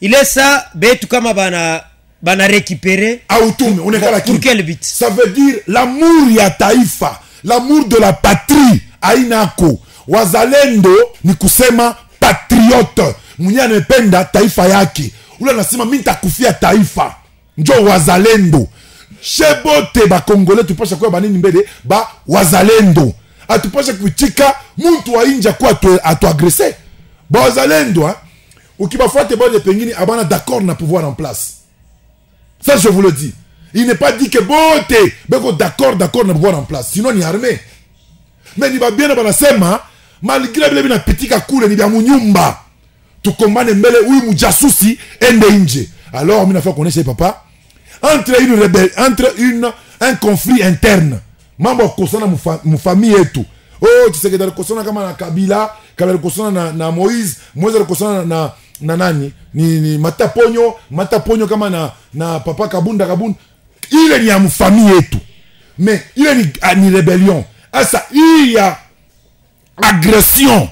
Ile sa betu kama bana récupérer autume onekala pour quel but? Ça veut dire l'amour ya taifa, l'amour de la patrie ainako. Wazalendo ni kusema patriote. Mwenye anapenda taifa yake. Ule anasema mimi nitakufia taifa. Njoo wazalendo. Shebote ba Congolais tupasha kwa banini mbele ba wazalendo. Atupasha kuchika muntu wa inja kwa atuagresser. Ba wazalendo ukibafuate bode pengine abana d'accord na pouvoir en place. Ça je vous le dis. Il n'est pas dit que bote beko d'accord na pouvoir en place. Sinon ni armée. Mais ni ba bien banasema malgré bile bina pitika kule ni bya munyumba. Tukombane mbele huyu mujasusi ende nje. Alors mimi nafaa kuonesha papa entre un conflit interne. Mambo kosana mu famille yetu. Oh Tshisekedi kosana kama na Kabila kosana na Moïse kosana na nani? Ni Mataponyo kama na papa Kabunda. Ile ni ya mu famille yetu. Mais ile ni rébellion. Asa il y a agression.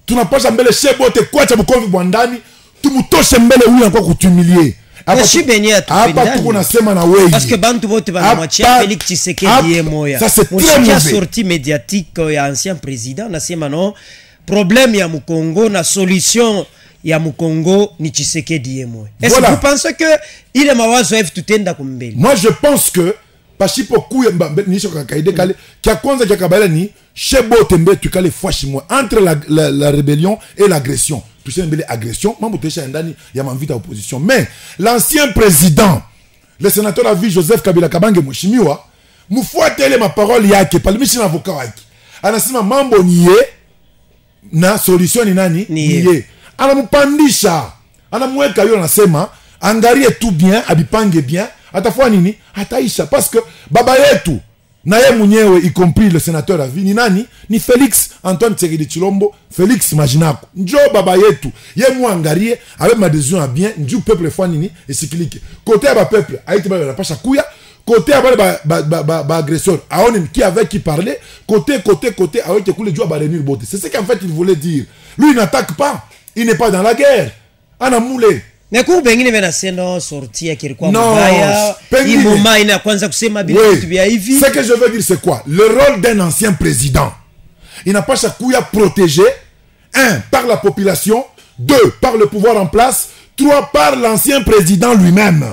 Tunapasha mbele shebote kwa cha bukovi bwandani tumutoshe mbele huyu anakuwa kutumilier. Hapa tuko nasema na wewe parce que bantu bote banamwachia Félix Tshisekedi ye moya. Ça c'est très mauvais. Sortie médiatique ya ancien président nasema non problème ya Mukongo na solution ya Mukongo ni Tshisekedi ye moya. Est-ce que vous pensez que il est mawazo f tutenda kumbele? Moi je pense que pashipo kuye nisho kakaide kale kia kwanza kia kabala ni shebote mbe tukale fwashi mwa entre la rébellion et l'agression. Tu sais une agression, mambo tesha ndani ya manvita opposition. Mais l'ancien président, le sénateur à vie Joseph Kabila Kabange mheshimiwa, mfuatele ma parole yake palimishi na avocat wake. Anasema mambo niye na solution ni nani? Niye. Anampandisha. Anamweka yule anasema angalie tout bien, abipange bien, atafua nini? Ataisha parce que baba yetu na ye mwenyewe y compris le sénateur à vie ni nani ni Félix Antoine Tshisekedi Tshilombo Félix Majinako njo baba yetu ye muangarie avec ma décision à bien nju peuple fois nini esikilike côté ya ba peuple aïti ba pasha kuya côté ya ba agresseur aone qui avec qui parler côté avec qui le joie ba renir beauté c'est ce qu'en fait il voulait dire lui il n'attaque pas il n'est pas dans la guerre ana moulé. Mais quand bengine vena seno sortir kilikuwa mbaya hii moment ina kwanza kusema bila vitu vya hivi. Ce que je veux dire c'est quoi? Le rôle d'un ancien président, il n'a pas chaque protégé, 1 par la population, 2 par le pouvoir en place, 3 par l'ancien président lui-même.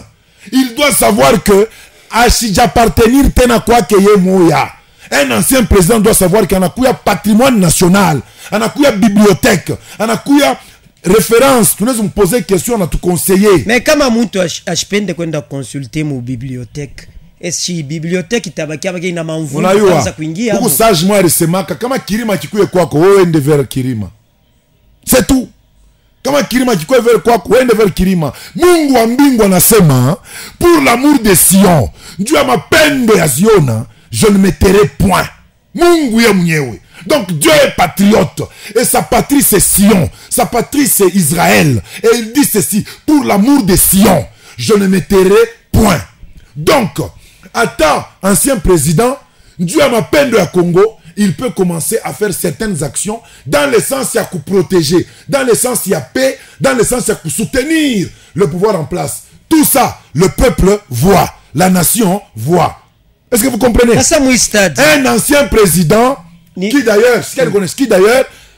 Il doit savoir que appartenir tena kwa keye moya. Un ancien président doit savoir qu'il y a patrimoine national, il y a bibliothèque, il y a référence, tu nous poser question à tout conseiller. Mais kama mtu ashipende kwenda consulter mu bibliothèque, est-ce bibliothèque itabakia baki na mamvuli kwanza kuingia hapo? Sage moi resemaka kama kirima kikuye kwako wewe ende vers kirima. C'est tout. Kama kirima kikuye vers kwako wewe ende vers kirima. Mungu wa mbingu anasema pour l'amour de Sion, Dieu a mapendo ya Ziona, je ne me tairai point. Mungu ye mwenyewe. Donc Dieu est patriote et sa patrie c'est Sion, sa patrie c'est Israël. Et il dit ceci, pour l'amour de Sion, je ne me tairai point. Donc, attends, ancien président, Dieu a ma peine de la Congo, il peut commencer à faire certaines actions dans le sens il y a pour protéger, dans le sens il y a paix, dans le sens il y a pour soutenir le pouvoir en place. Tout ça, le peuple voit, la nation voit. Est-ce que vous comprenez? Un ancien président qui d'ailleurs,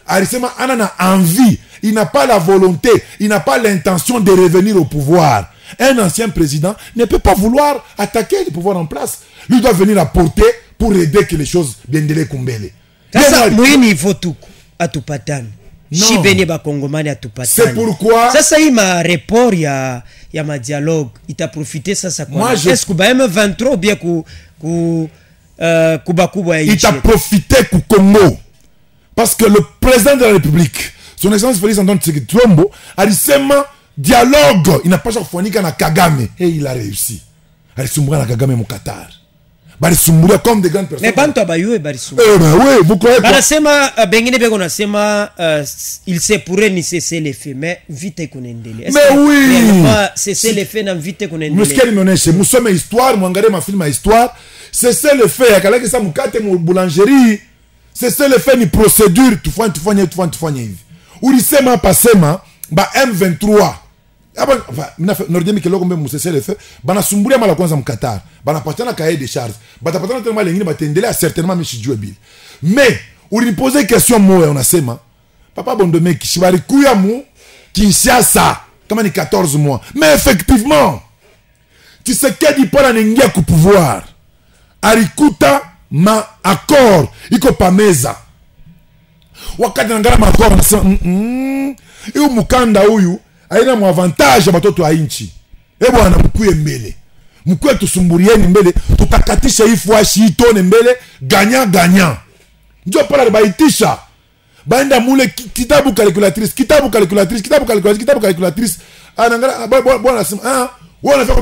Arisema a envie, il n'a pas la volonté, il n'a pas l'intention de revenir au pouvoir. Un ancien président ne peut pas vouloir attaquer le pouvoir en place. Lui doit venir apporter pour aider que les choses viennent de kumbele. C'est pourquoi sasa hii ma report ya ma dialogue ita profiter sasa kwa est-ce que ba M23 bien kubakubwa ya il a profité ku Congo parce que le président de la République son excellence Félix Antoine Tshisekedi Tshilombo a dit seulement dialogue il n'a pas chaque fois ni kana Kagame et il a réussi alisumbuka na Kagame mu Qatar balisumbuka comme des grandes personnes mais bantu abayue balisumbuka oui vous croyez quoi banasema bengine beko nasema il se pourrait ni cesser les faits mais vite kunendele mais oui cesser les faits na vite kunendele muskeli mioneshe musome histoire muangalie mafilm ya histoire cesser les faits akalaki sa mukate mu boulangerie cesser les faits ni procédure tufanye hivi ulisema pasema ba M23 aba nordemi keloko mbe musese le fait banasumburia mala kwanza mkatar banapatana cahier de charges batapatana tellement lengine batendele certainement mishi Djuebil mais uliniposer question moya unasema papa Bondome kishibari kuya mu Kinshasa kama ni 14 mois mais effectivement tu sais que dit pas n'ingia ku pouvoir alikuta ma accord iko pameza wakati ngala ma accord nasema hiyo mukanda huyu aina mu avantage batoto a inchi bwana mkuye mbele mkuye tusumburieni mbele tutakatisha hii fwashi itone mbele ganya ndio pala baitisha baenda mule kitabu calculatrice anangala bwana asema wewe unafaa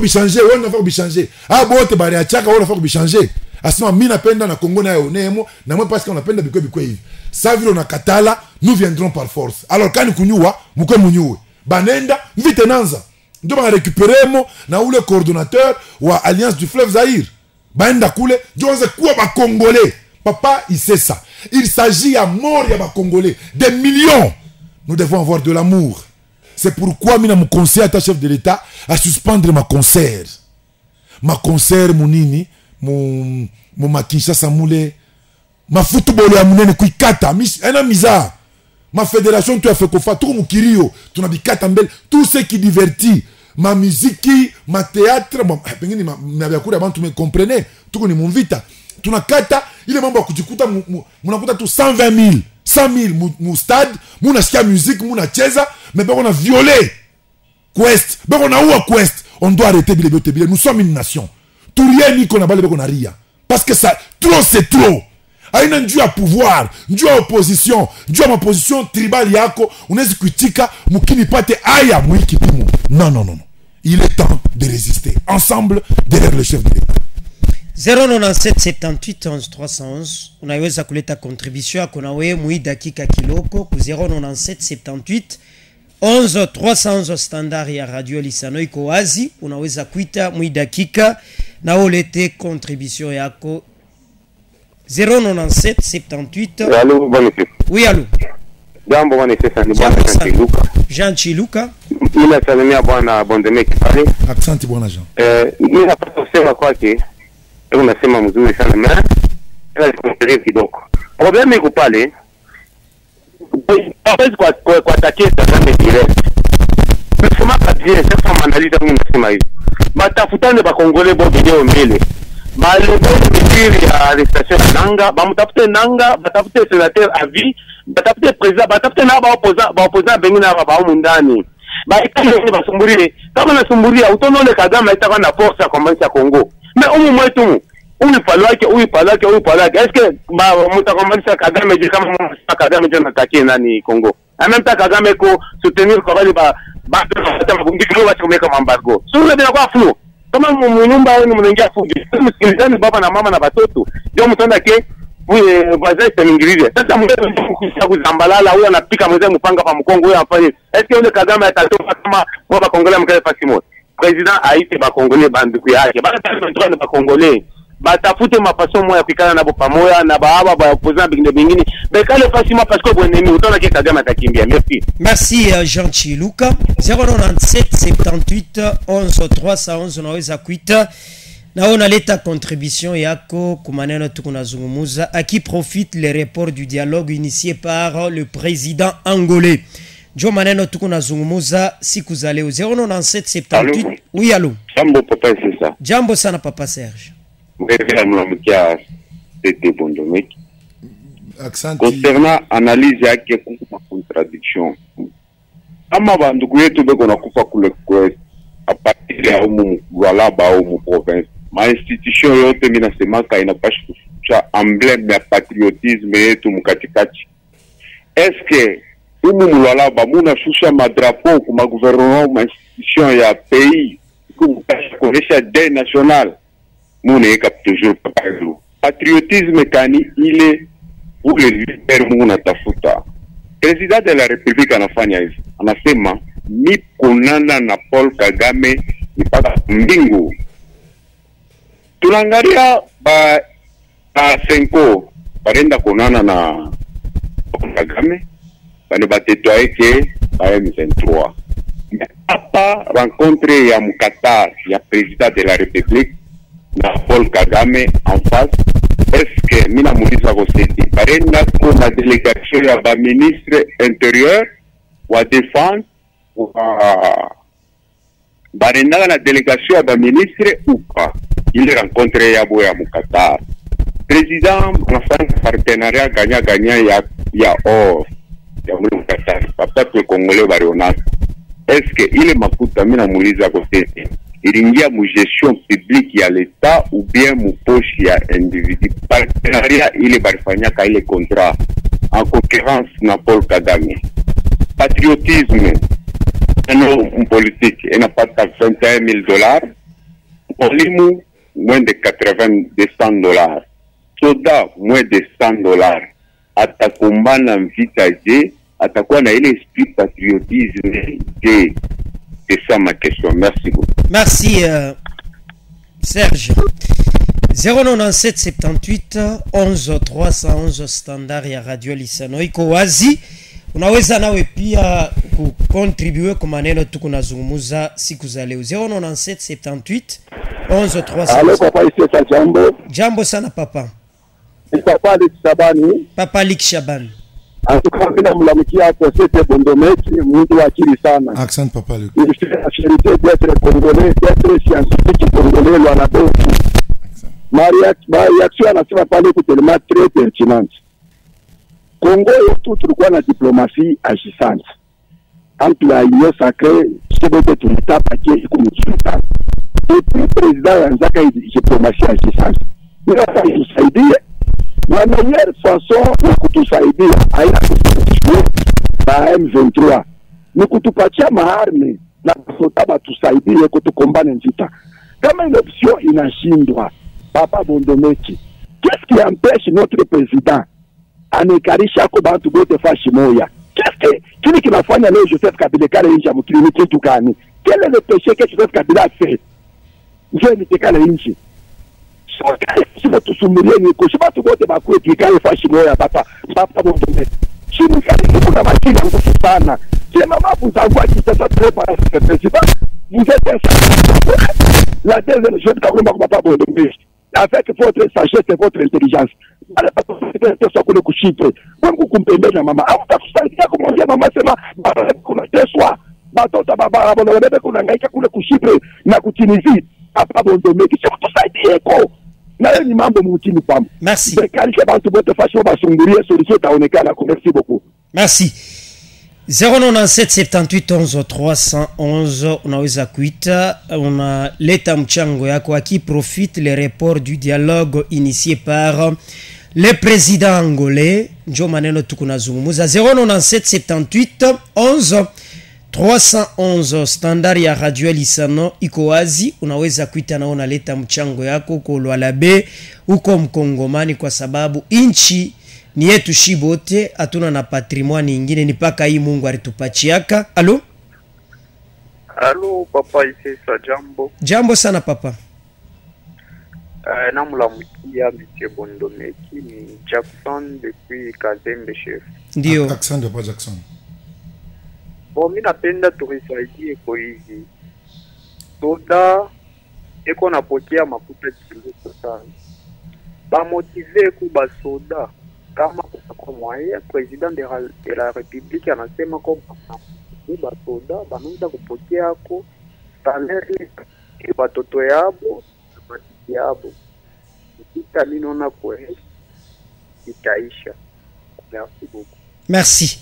kubichanger bote bari achaka wewe unafaa kubichanger asema mimi napenda na Kongo nayo nemo na moi parce que unapenda bikwe hivi ça vile unakatala nous viendrons par force alors quand kunyua mkwe munyue banenda vite nanza ndio ba récupéremo na ule coordonnateur wa Alliance du Fleuve Zaïre baenda kule jonze kuwa ba congolais papa il sait ça il s'agit à mort ya ba congolais des millions nous devons avoir de l'amour c'est pourquoi mina mon conseil à ta chef de l'état à suspendre ma concert munini mon Kinshasa mule ma football ya munene kuikata ena miza ma fédération tu as fait kofa tout mukirio tu nabikata mbele tout ce qui divertit ma musique ma théâtre pengine na vyakula bantu me comprenez tuko ni mvita tunakata ile mambo ya kujikuta mnakuta tu 120,000 100,000 mu stade munasikia musique munacheza mais bako na violer Quest bako na uwa Quest on doit arrêter bile nous sommes une nation tout rien ni qu'on a balé bako na ria parce que ça trop c'est trop aina njuu ya pouvoir njuu ya opposition njuu ya maposition tribal yako unaweza kuitika mukini pate aya mwiki pimo non il est temps de résister ensemble derrière le chef de l'État. 097 78 11 311 unaweza kuleta contribution yako na wewe mwi dakika kiloko ku 097 78 11 311 standard ya Radio Lisano iko wazi, unaweza kuita mwi dakika na ulete contribution yako 097 78. Allô, bonjour. Oui, allô. Jambo bwana sasa ni bwana Jean Chiluka. Jean Chiluka. Mimi nasalimia bwana Bondemeki pale. Asante bwana Jean. Mimi napata kusema kwake, unasema mzuri sana na ndio kidogo. Problemi iko pale. Hawezi kwa taketa kama direct. Nasema kadri sasa manaliza mimi nasema hivi. Matafutane ba Kongole bo video mbele. Malebo mifiri ya arrestation nanga, bamutafute nanga, batafute sénateur avis, batafute président, batafute na ba opposant bengine aba ba mundani. Ba ikale basumburie. Kama nasumburia utonole Kagame itakuwa na force ya kombanisa Kongo. Mais umu mwetu uyu palwake. Est-ce que mutakombanisa Kagame je kama Kagame je nataki nani Kongo? En même temps Kagame ko soutenir kwa wale ba kumbikiwa wakumeka mambargo. Sura bila kwa flou. Kama mnyumba wenu mnaingia fujo, msikilizani baba na mama na watoto. Ndio mtanda ke wazee semingirize. Sasa mwewe kuzambalala huyo anapika mzee mpanga pa mkongo huyo afanye. Est-ce que Kagame atatoka kama baba Kongole mkale Fasimo? President aite ba Kongole banduku yake. Bana tatu ba Kongole. Batafute mapaso moya pikana nabo pamoja na baaba ba opposant bingine. Bekale Fasimo parce que bonemi utaona ke Kagame atakimbia. Merci. Merci Jean Chiluka. 097 78 11 311 unaweza kuita na unaleta contribution yako kwa maneno tukunazungumuza à qui profite les reports du dialogue initié par le président angolais. Jo maneno tukunazungumuza siku za leo 097 78. Allô? Oui, allô. Jambo papa c'est ça. Jambo sana papa Serge. Mbele mnamkia c'était Bondemeki. Accent concernant analyse yake kwa contradiction. Kama bandugu yetu beko nakufa kule a partir ya Lualaba au province, ma institution yote mimi nasemaka inapaswa kuficha emblème ya patriotisme yetu mkatikati. Est-ce que Lualaba muna shusha madrapeau kwa gouvernement ma institution ya pays kumkasha kuonesha deuil national muna eka toujours patriotisme kani ile ule leader muna tafuta. President de la Republique anafanya hivi. Anasema ni kunana na Paul Kagame mpaka mbingu. Tunaangalia ba Senko barenda kunana na Paul Kagame bani batetwa eke ba M23. Hapa rencontre ya Qatar ya President de la République na Paul Kagame en face. Est-ce que mina muuliza koseti barenda kuna délégation ya ba ministre intérieur wa défense barenda na délégation ya ba ministre ou pas? Il rencontre ya boya mu Qatar. Président anafanya partenariat gagnant ya or ya mu Qatar. Papa tu Congolais bariona. Est-ce que ile makuta mina muuliza koseti iringia mu gestion publique ya l'État ou bien mu poche ya individu? Partenariat ile barifanyaka ile contrat en concurrence na Paul Kagame. Patriotisme en politique inapata $21,000, Olimu moins de 100 soda moins de $100. Atakumbana vita je, atakuwa na ile esprit patriotisme je. C'est ça ma question. Merci beaucoup. Merci Serge. 097 78 11 311 standard ya Radio Lisano iko wazi. Unaweza nawe pia kucontribue kwa maneno tukunazungumuza siku za leo. 097 78 11 311. Allô papa ici jambo. Jambo sana papa. Papa Lik Shabani. Papa Lik Shabani. Atukamina mulamukia hapo sete Bondomeki mtu wa akili sana. Accent papa Luc. Il fait la fierté d'être congolais, d'être scientifique congolais Lualaba. Maria réaction anasema pale ku tellement très pertinente. Congo yetu tulikuwa na diplomatie agissante. Entre la Union sacrée, c'est tulitapa qui iko mchita. Et puis président anzaka diplomatie agissante. Ndio kusaidia la meilleure façon ya kutusaidia haina kusaidia na M23 ni kutupatia maarme na kusotaba tusaidie kutukombane vita. Kama ile option inashindwa, Papa Bondomeki. Qu'est-ce qui empêche notre président anekarisha ko bantu bote fashi moya? Qu'est-ce qui va faire leo Joseph Kabila kale inja mkilini kitu gani? Quel est le péché que Joseph Kabila a fait? Nje nitekala inji. So tusumulie ni kushiba tubote bakwe kikale fashi moya papa Bondomeki. Chini kali kuna machini nguvu sana. Sema mabu za kwa kitasa préparer ce président. Vous êtes un la deuxième chose que papa Bondomeki. Avec votre sagesse et votre intelligence. Mama, merci. Merci. 097 78 11 311 unaweza kuita, unaleta mchango yako aki profite les reports du dialogue initié par le président angolais. Njo maneno tukunazungumuza 097 78 11 311 standard ya Radio Elisano iko wazi, unaweza kuita na unaleta mchango yako kwa Lualabe uko Mkongomani, kwa sababu inchi ni yetu shibote, hatuna na patrimoine nyingine, ni paka hii Mungu alitupachiaka. Allo papa Isesa, jambo. Jambo sana papa. Namulamukia Monsieur Bondomeki, ni Jackson depuis Kazembe chef. Ndio. Jackson de Jackson. Bon, mimi napenda tulisaidie kwa hivi. Soda eko napokea mafuta kidogo sana. Ba motiver kuba soda kama kwa moyen president de la République anasema kwamba ba soda banaweza kupokea ko salaire ya watoto yabo yabo. Kita ninaona kwa itaisha. Merci beaucoup. Merci.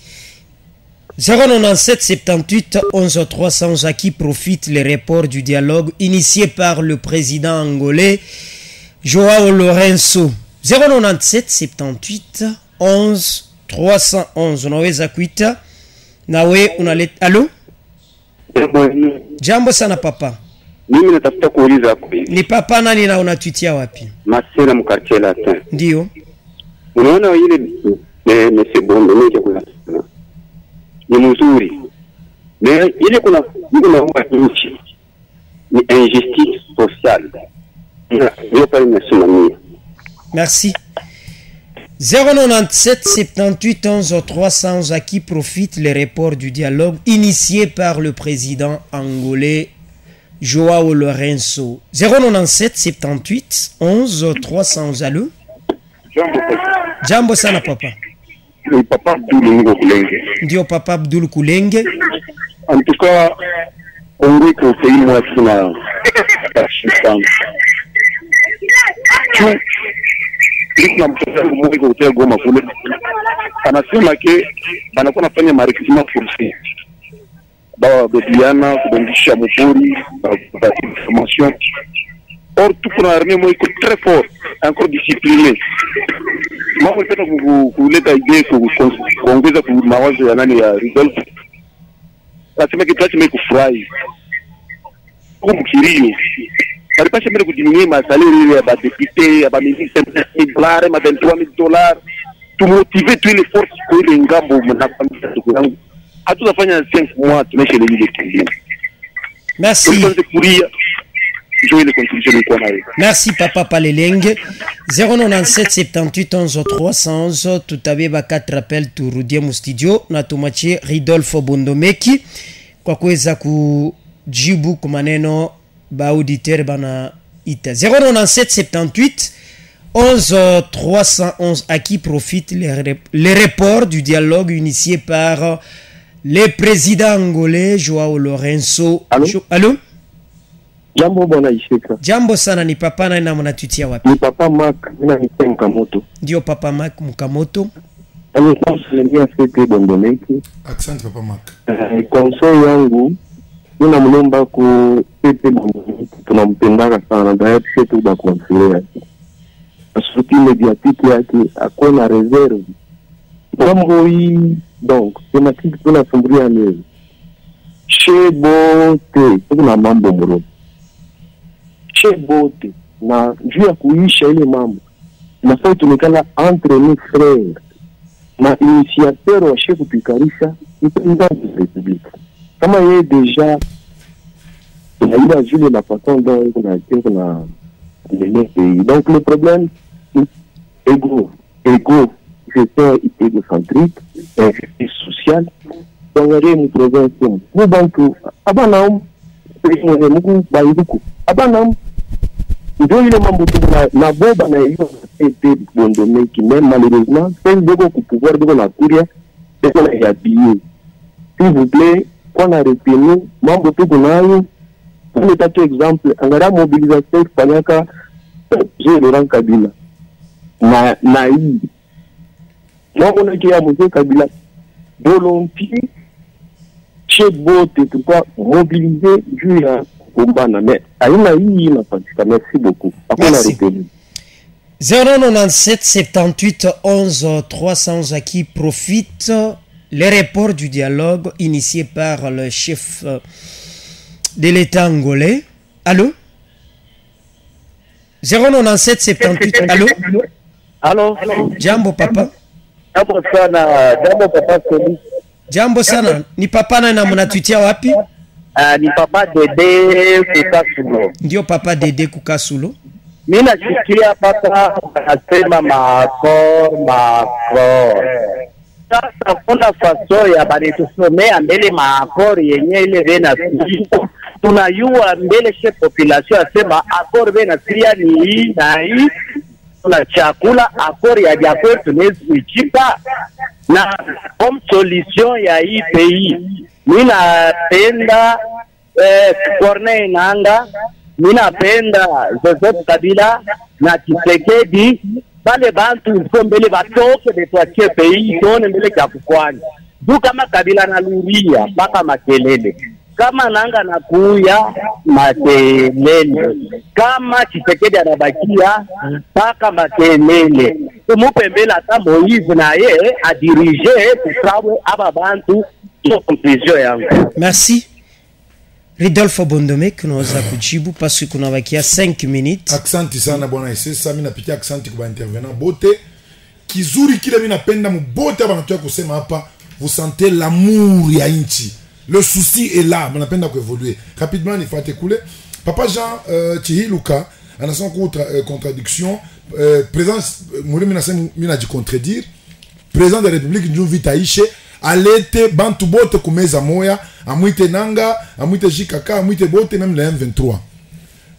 097 78 11 311 à qui profite les reports du dialogue initié par le président angolais Joao Lourenço. 097 78 11 311 unaweza kuita nawe unaleta. Allo? Jambo sana papa. Mimi natafuta kuuliza hapo hivi. Ni papa nani na unatuitia wapi? Masela mkartie Latin. Ndio. Unaona ile Monsieur Bondomeki kuna ni mzuri. Ile kuna huwa nchi ni injustice sociale. Ndio pale nasimamia. Merci. 097 78 11 300 à qui profite les reports du dialogue initié par le président angolais Joao Lourenço. 097 78 11 300. Allô? Jambo sana papa. Ni papa Abdul Kulenge. Ndio papa Abdul Kulenge. En tout cas, on dit que c'est moi qui m'a kuna mtoto mmoja kutoka Goma kule anasema ke anakuwa anafanya marketing forcé ba bebiana kubandisha mpori ba information or tout kuna armée moi iko très fort encore discipliné mambo tena kuleta idea kuongeza kwa mawazo ya nani ya Ridolf nasema kitu chime kufurahi kumkirio alipasha mbele kudiminuer masalari ya ba député ya ba ministre $23,000 $23,000 to motiver tous les forces kwa ile ngambo mnafanya tuko yangu hatutafanya 5 mois tumeshe ile kilimo. Merci. Merci papa Palelenge. 097 78 11 311 tutabeba 4 appels turudie mu studio na tumachie Ridolfo Bondomeki kwa kuweza kujibu kwa maneno ba auditeur bana ita. 097 78 11 311 à qui profite les reports du dialogue initié par le président angolais Joao Lourenço. Allô? Jambo bwana Isheka. Jambo sana, ni papa na ina mnatutia wapi? Ni papa Mark, mimi ni Mkamoto. Ndio papa Mark Mkamoto. Ani kusalimia Fete Bondomeki. Asante papa Mark. Conseil yangu nina mlomba ku Fete Bondomeki, tunampendaka sana ndio Fete ba kuangalia. Asuti mediatique yake akona reserve. Mambo hii donc kama kitu tunasumbulia leo. Shebote kuna mambo mro. Chebote na juu ya kuisha ile mambo nafaa tumekana entre nous frères na initiateur wa chef kutuikarisha ni président de la République kama yeye deja il a vu la façon dont on a mené pays. Donc le problème égo gestion égocentrique injustice sociale tongere mu province mu bantu abana mu banduku abana ndio ile mambo tu na boba na hiyo était Bondomé qui même malheureusement c'est beaucoup pour pouvoir de la courir et qu'on a habillé s'il vous plaît qu'on a retenu mambo tu kunayo on est un exemple angara mobilisation fanyaka je Laurent Kabila na hii non on a qui a monté Kabila volontiers chez bote pourquoi mobiliser Julia Kumbana mais aina hii inapatika. Merci beaucoup. Merci. 097 78 11 300 à qui profite les reports du dialogue initié par le chef de l'État angolais. Allô? 097 78 allô? Allô? Jambo papa. Jambo sana. Jambo papa Soli. Jambo sana. Ni papa na mnatutia wapi? Ni papa Dede Kukasulo. Ndio papa Dede Kukasulo. Mimi nasikia papa anasema makor. Sasa kuna faso ya bali tusomea mbele makor yenye ile vena sio. Tunayua mbele she population asema akor vena siria ni hii na hii. Tuna chakula akor ya jakwe tunezi chipa na comme solution ya hii pays. Mimi napenda Corneille Nangaa, mimi napenda Joseph Kabila na Tshisekedi, bale bantu mbele batoke de tuachie pays tone mbele cha kukwani. Du kama Kabila naluria mpaka makelele, kama Nangaa nakuya makelele, kama Tshisekedi anabakia mpaka makelele. Tumupe mbele hata Moïse na ye a diriger kusawe aba bantu. Merci. Ridolfo Bondomé kunaweza kujibu parce que kuna bakia 5 minutes. Aksanti sana bwana Isesa, mimi napitia aksanti kwa intervenant bote. Kizuri kile mimi napenda mbote hapa natoka kusema hapa, vous sentez l'amour ya inchi. Le souci est là, mimi napenda kuevoluer. Rapidement nifate kule. Papa Jean Chihiluka anasema contradiction président mimi nasema mimi najicontredire. Président de la République ndio vitaishe alete bantu bote kumeza moya amwite Nangaa amwite Jikaka amwite bote même le M23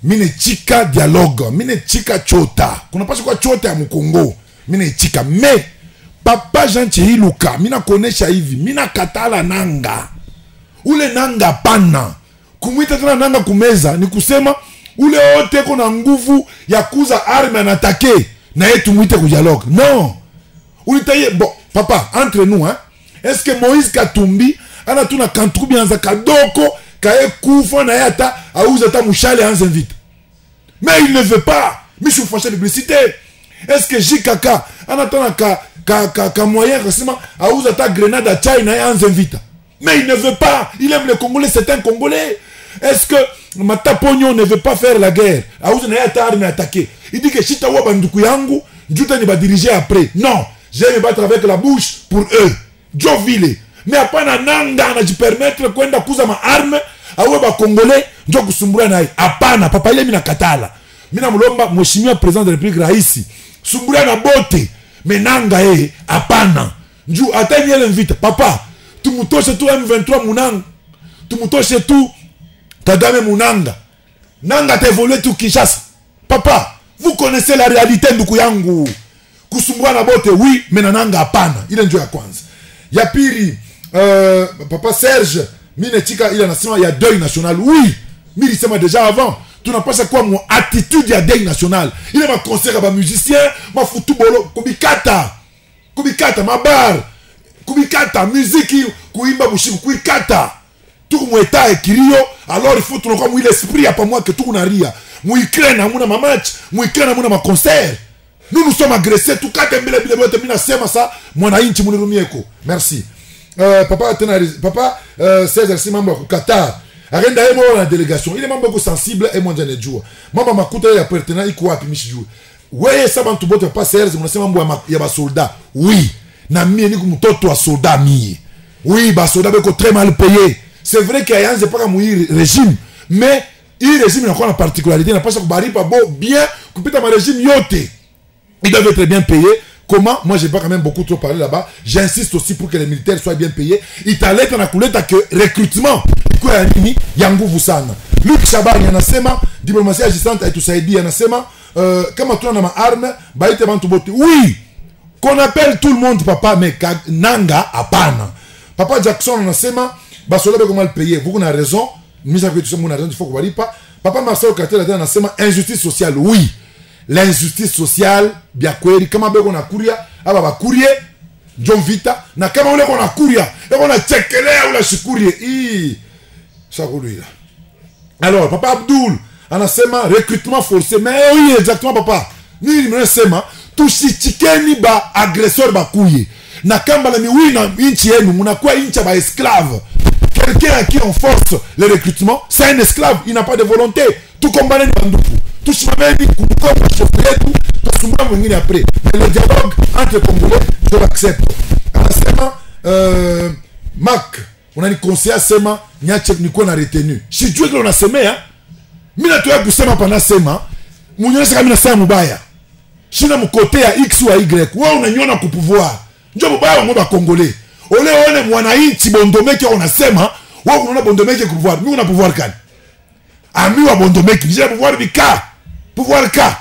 mine chika dialogue mine chika chota kuna pasha kwa chota ya mkongo mine chika me papa Jean Chihiluka mina konesha hivi mina katala Nangaa ule Nangaa pana kumwita tena Nangaa kumeza ni kusema ule wote kuna nguvu ya kuza arme anatake na yetu mwite ku dialogue non ulitaye bon papa entre nous hein. Est-ce que Moïse Katumbi ana tuna kantubi anza kadoko kae kufa na yata auza ta mushale anza vite. Mais il ne veut pas. Michou Franchel publicité. Est-ce que Jikaka ana tuna ka moyen resima auza ta grenade à China anza vite. Mais il ne veut pas. Il aime les Congolais, c'est un Congolais. Est-ce que Matapogno ne veut pas faire la guerre? Auza na yata arme attaquer. Il dit que Chita wa banduku yangu, njuta ni ba diriger après. Non, je vais me battre avec la bouche pour eux. Jovile mais hapana Nangaa anajipermettre kwenda kuza maarme awe ba Congolais ndio kusumbura naye. Hapana papa, ile mimi nakatala. Mimi namlomba mheshimiwa president de la République raisi sumbura na bote mais Nangaa hapana njoo atanye ile vita papa, tumutoshe tu M23 munanga, tumutoshe tu Kagame munanga. Nangaa ta évoluer tu Kinshasa papa. Vous connaissez la réalité ndugu yangu, kusumbura na bote oui mais Nangaa hapana. Ile ndio ya kwanza. Ya pili papa Serge mine chika il anasema ya deuil national. Oui mimi nisema déjà avant tunapasha kwa mu attitude ya deuil national. Ile ma concert ba musicien ma football kubikata mabar kubikata musique kuimba bushiku kuikata tout mweta ekirio. Alors il faut tunakuwa mu ile esprit hapa moi que tout naria mu Ukraine hamuna ma match, mu Ukraine hamuna ma concert. Nous sommes agressés tout cas mbele bile bote mimi nasema ça mwananchi munirumieko. Merci. Papa César si mambo ya Qatar Arenda emo la délégation. Il est membre sensible et mon jane jour. Mama makuta ya pertenant iko wapi mishi Weye saba ntubote pa serzi mnasema mambo ya ba soldat. Oui. Na mie ni mtoto wa soldat mie. Oui, ba soldat beko très mal payé. C'est vrai qu'il y a un pas comme régime, mais il régime n'a pas la particularité, n'a pas ça que bon bien couper ma régime yoté. Il doit être bien payé. Comment? Moi, j'ai pas quand même beaucoup trop parlé là-bas. J'insiste aussi pour que les militaires soient bien payés. Il t'a l'air dans la que recrutement. Quoi nini? Yangu Vusana. Luc Chabar, il y en a sema. Diplomatie agissante et tout ça, il y en a sema. Comme tu as ma arme, bah il te vend tout beauté. Oui! Qu'on appelle tout le monde papa, mais Nanga à Pana. Papa Jackson, on a sema. Bah cela va mal payer. Vous avez raison. Nous avons tout raison. Il faut qu'on ne pas. Papa Marcel Cartel a dit injustice sociale. Oui. L'injustice sociale, bien quoi, comment on a courir, ah bah courir, John Vita, na comment on a courir, et on a checké là où la chicourir, ça roule là. Alors, papa Abdoul, on a sema recrutement forcé, mais oui, exactement, papa. Ni me sema, tout si chikeni ba agresseur ba couiller. Na kamba la mi oui na inchi yenu, muna kwa incha ba esclave. Quelqu'un à qui on force le recrutement, c'est un esclave, il n'a pas de volonté. Tout comme Bané Bandoukou. Tout ce même comme chauffeur, tout ce même après. Mais le dialogue entre Congolais, je l'accepte. Alors, Mac, on a dit conseil à Sema, n'y a pas de retenu. Si tu es que l'on a semé, hein, mina tu as pour Sema pendant Sema, mon yon sera mina Sema Moubaya. Si on a mon côté à X ou à Y, ou on a yon pour pouvoir. Nous avons pas Congolais. Ole one mwana inchi bondomeke on a sema, ou on a bondomeke pour pouvoir. Nous on a pouvoir kan. Ami wa bondomeke, j'ai pouvoir bika. Pouvoir ka.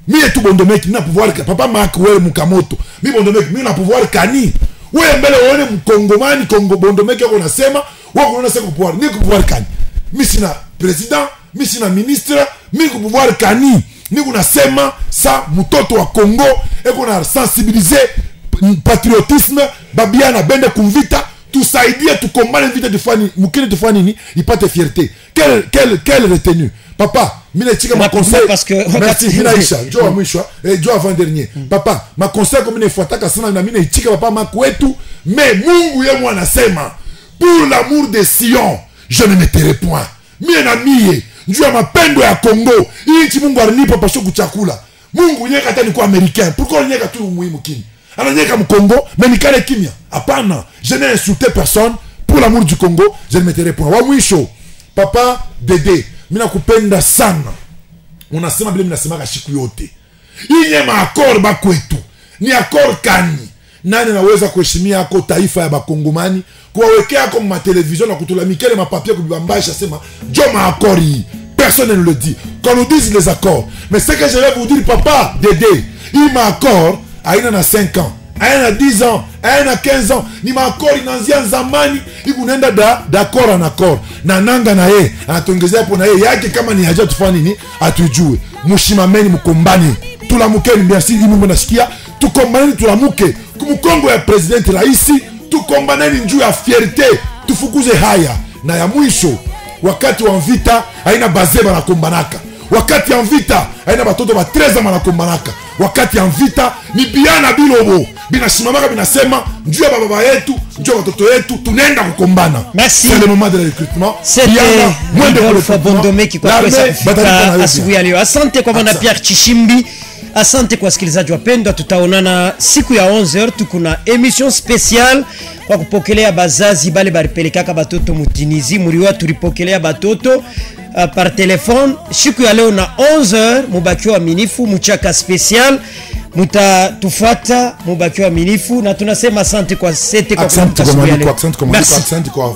Mi et tout bondomeke, na pouvoir ka. Papa Mark we Mukamoto. Mi bondomeke, mi na pouvoir kani. We mbele one mkongomani Kongo bondomeke on a sema, ou on a sema pouvoir. Ni pouvoir kani. Mi sina président, mi sina ministre, mi pouvoir kani. Ni kuna sema sa mtoto wa Congo et qu'on a sensibilisé patriotisme babiana bende kumvita tusaidia tukombane vita tufani mukini tufani ni ipate fierté quelle retenue papa mine chika ma conseil parce que merci Hinaisha jo mwisho jo avant dernier papa ma conseil comme une fuataka sana na mine chika papa makwetu mais Mungu yeye anasema pour l'amour de Sion je ne me tairai point mie na mie njua mapendo ya Kongo inchi Mungu alinipa pasho kuchakula Mungu yeye kata ni kwa américain pourquoi yeye katu muhimu kini Ananyeka Congo, mais Nikale Kimia. Apana, je n'ai insulté personne. Pour l'amour du Congo, je ne me tairai point. Wamwisho, papa Dédé, mina kupenda sana. Unasema bile minasema kashiku yote. Inye maakor bakwetu. Ni akor kani. Nani naweza kuheshimia ako taifa ya bakongomani. Kuwawekea ako ma télévision na kutulamikele mapapia kubibambasha sema jo maakor hii. Personne ne le dit. Qu'on nous dise les accords. Mais ce que je vais vous dire, papa Dédé, il m'a accord. Aina na 5 ans, aina na 10 ans, aina na 15 ans. Ni makori nanzia zamani, ikunenda d'accord en accord. Na nanga na ye, anatongezea po na ye yake kama ni haja tufani nini, atujue. Mushimameni mukombani. Tulamukeni merci Mungu nasikia. Tukombani tulamuke. Kumukongo ya president raisi, tukombaneni njuu ya fierté. Tufukuze haya. Na ya mwisho, wakati wa vita aina bazeba na kombanaka. Wakati ya vita aina batoto ba 13 manakombanaka. Wakati ya vita ni biana bilobo binasimamaka binasema njoo ya baba yetu njoo watoto yetu tunaenda kukombana. Merci. C'est le moment de recrutement. C'était Rodolphe Bondomeki kwa kuweza kufika asubuhi ya leo. Asante kwa bwana Pierre Chishimbi. Asante kwa wasikilizaji wapendwa, tutaonana siku ya 11h. Tukuna emission special kwa kupokelea bazazi bale baripelekaka batoto mutinizi muriwa tulipokelea batoto par téléphone siku ya leo na 11h. Mubakiwa minifu muchaka special mutatufata mubakiwa minifu na tunasema asante kwa sete kwa accent kwa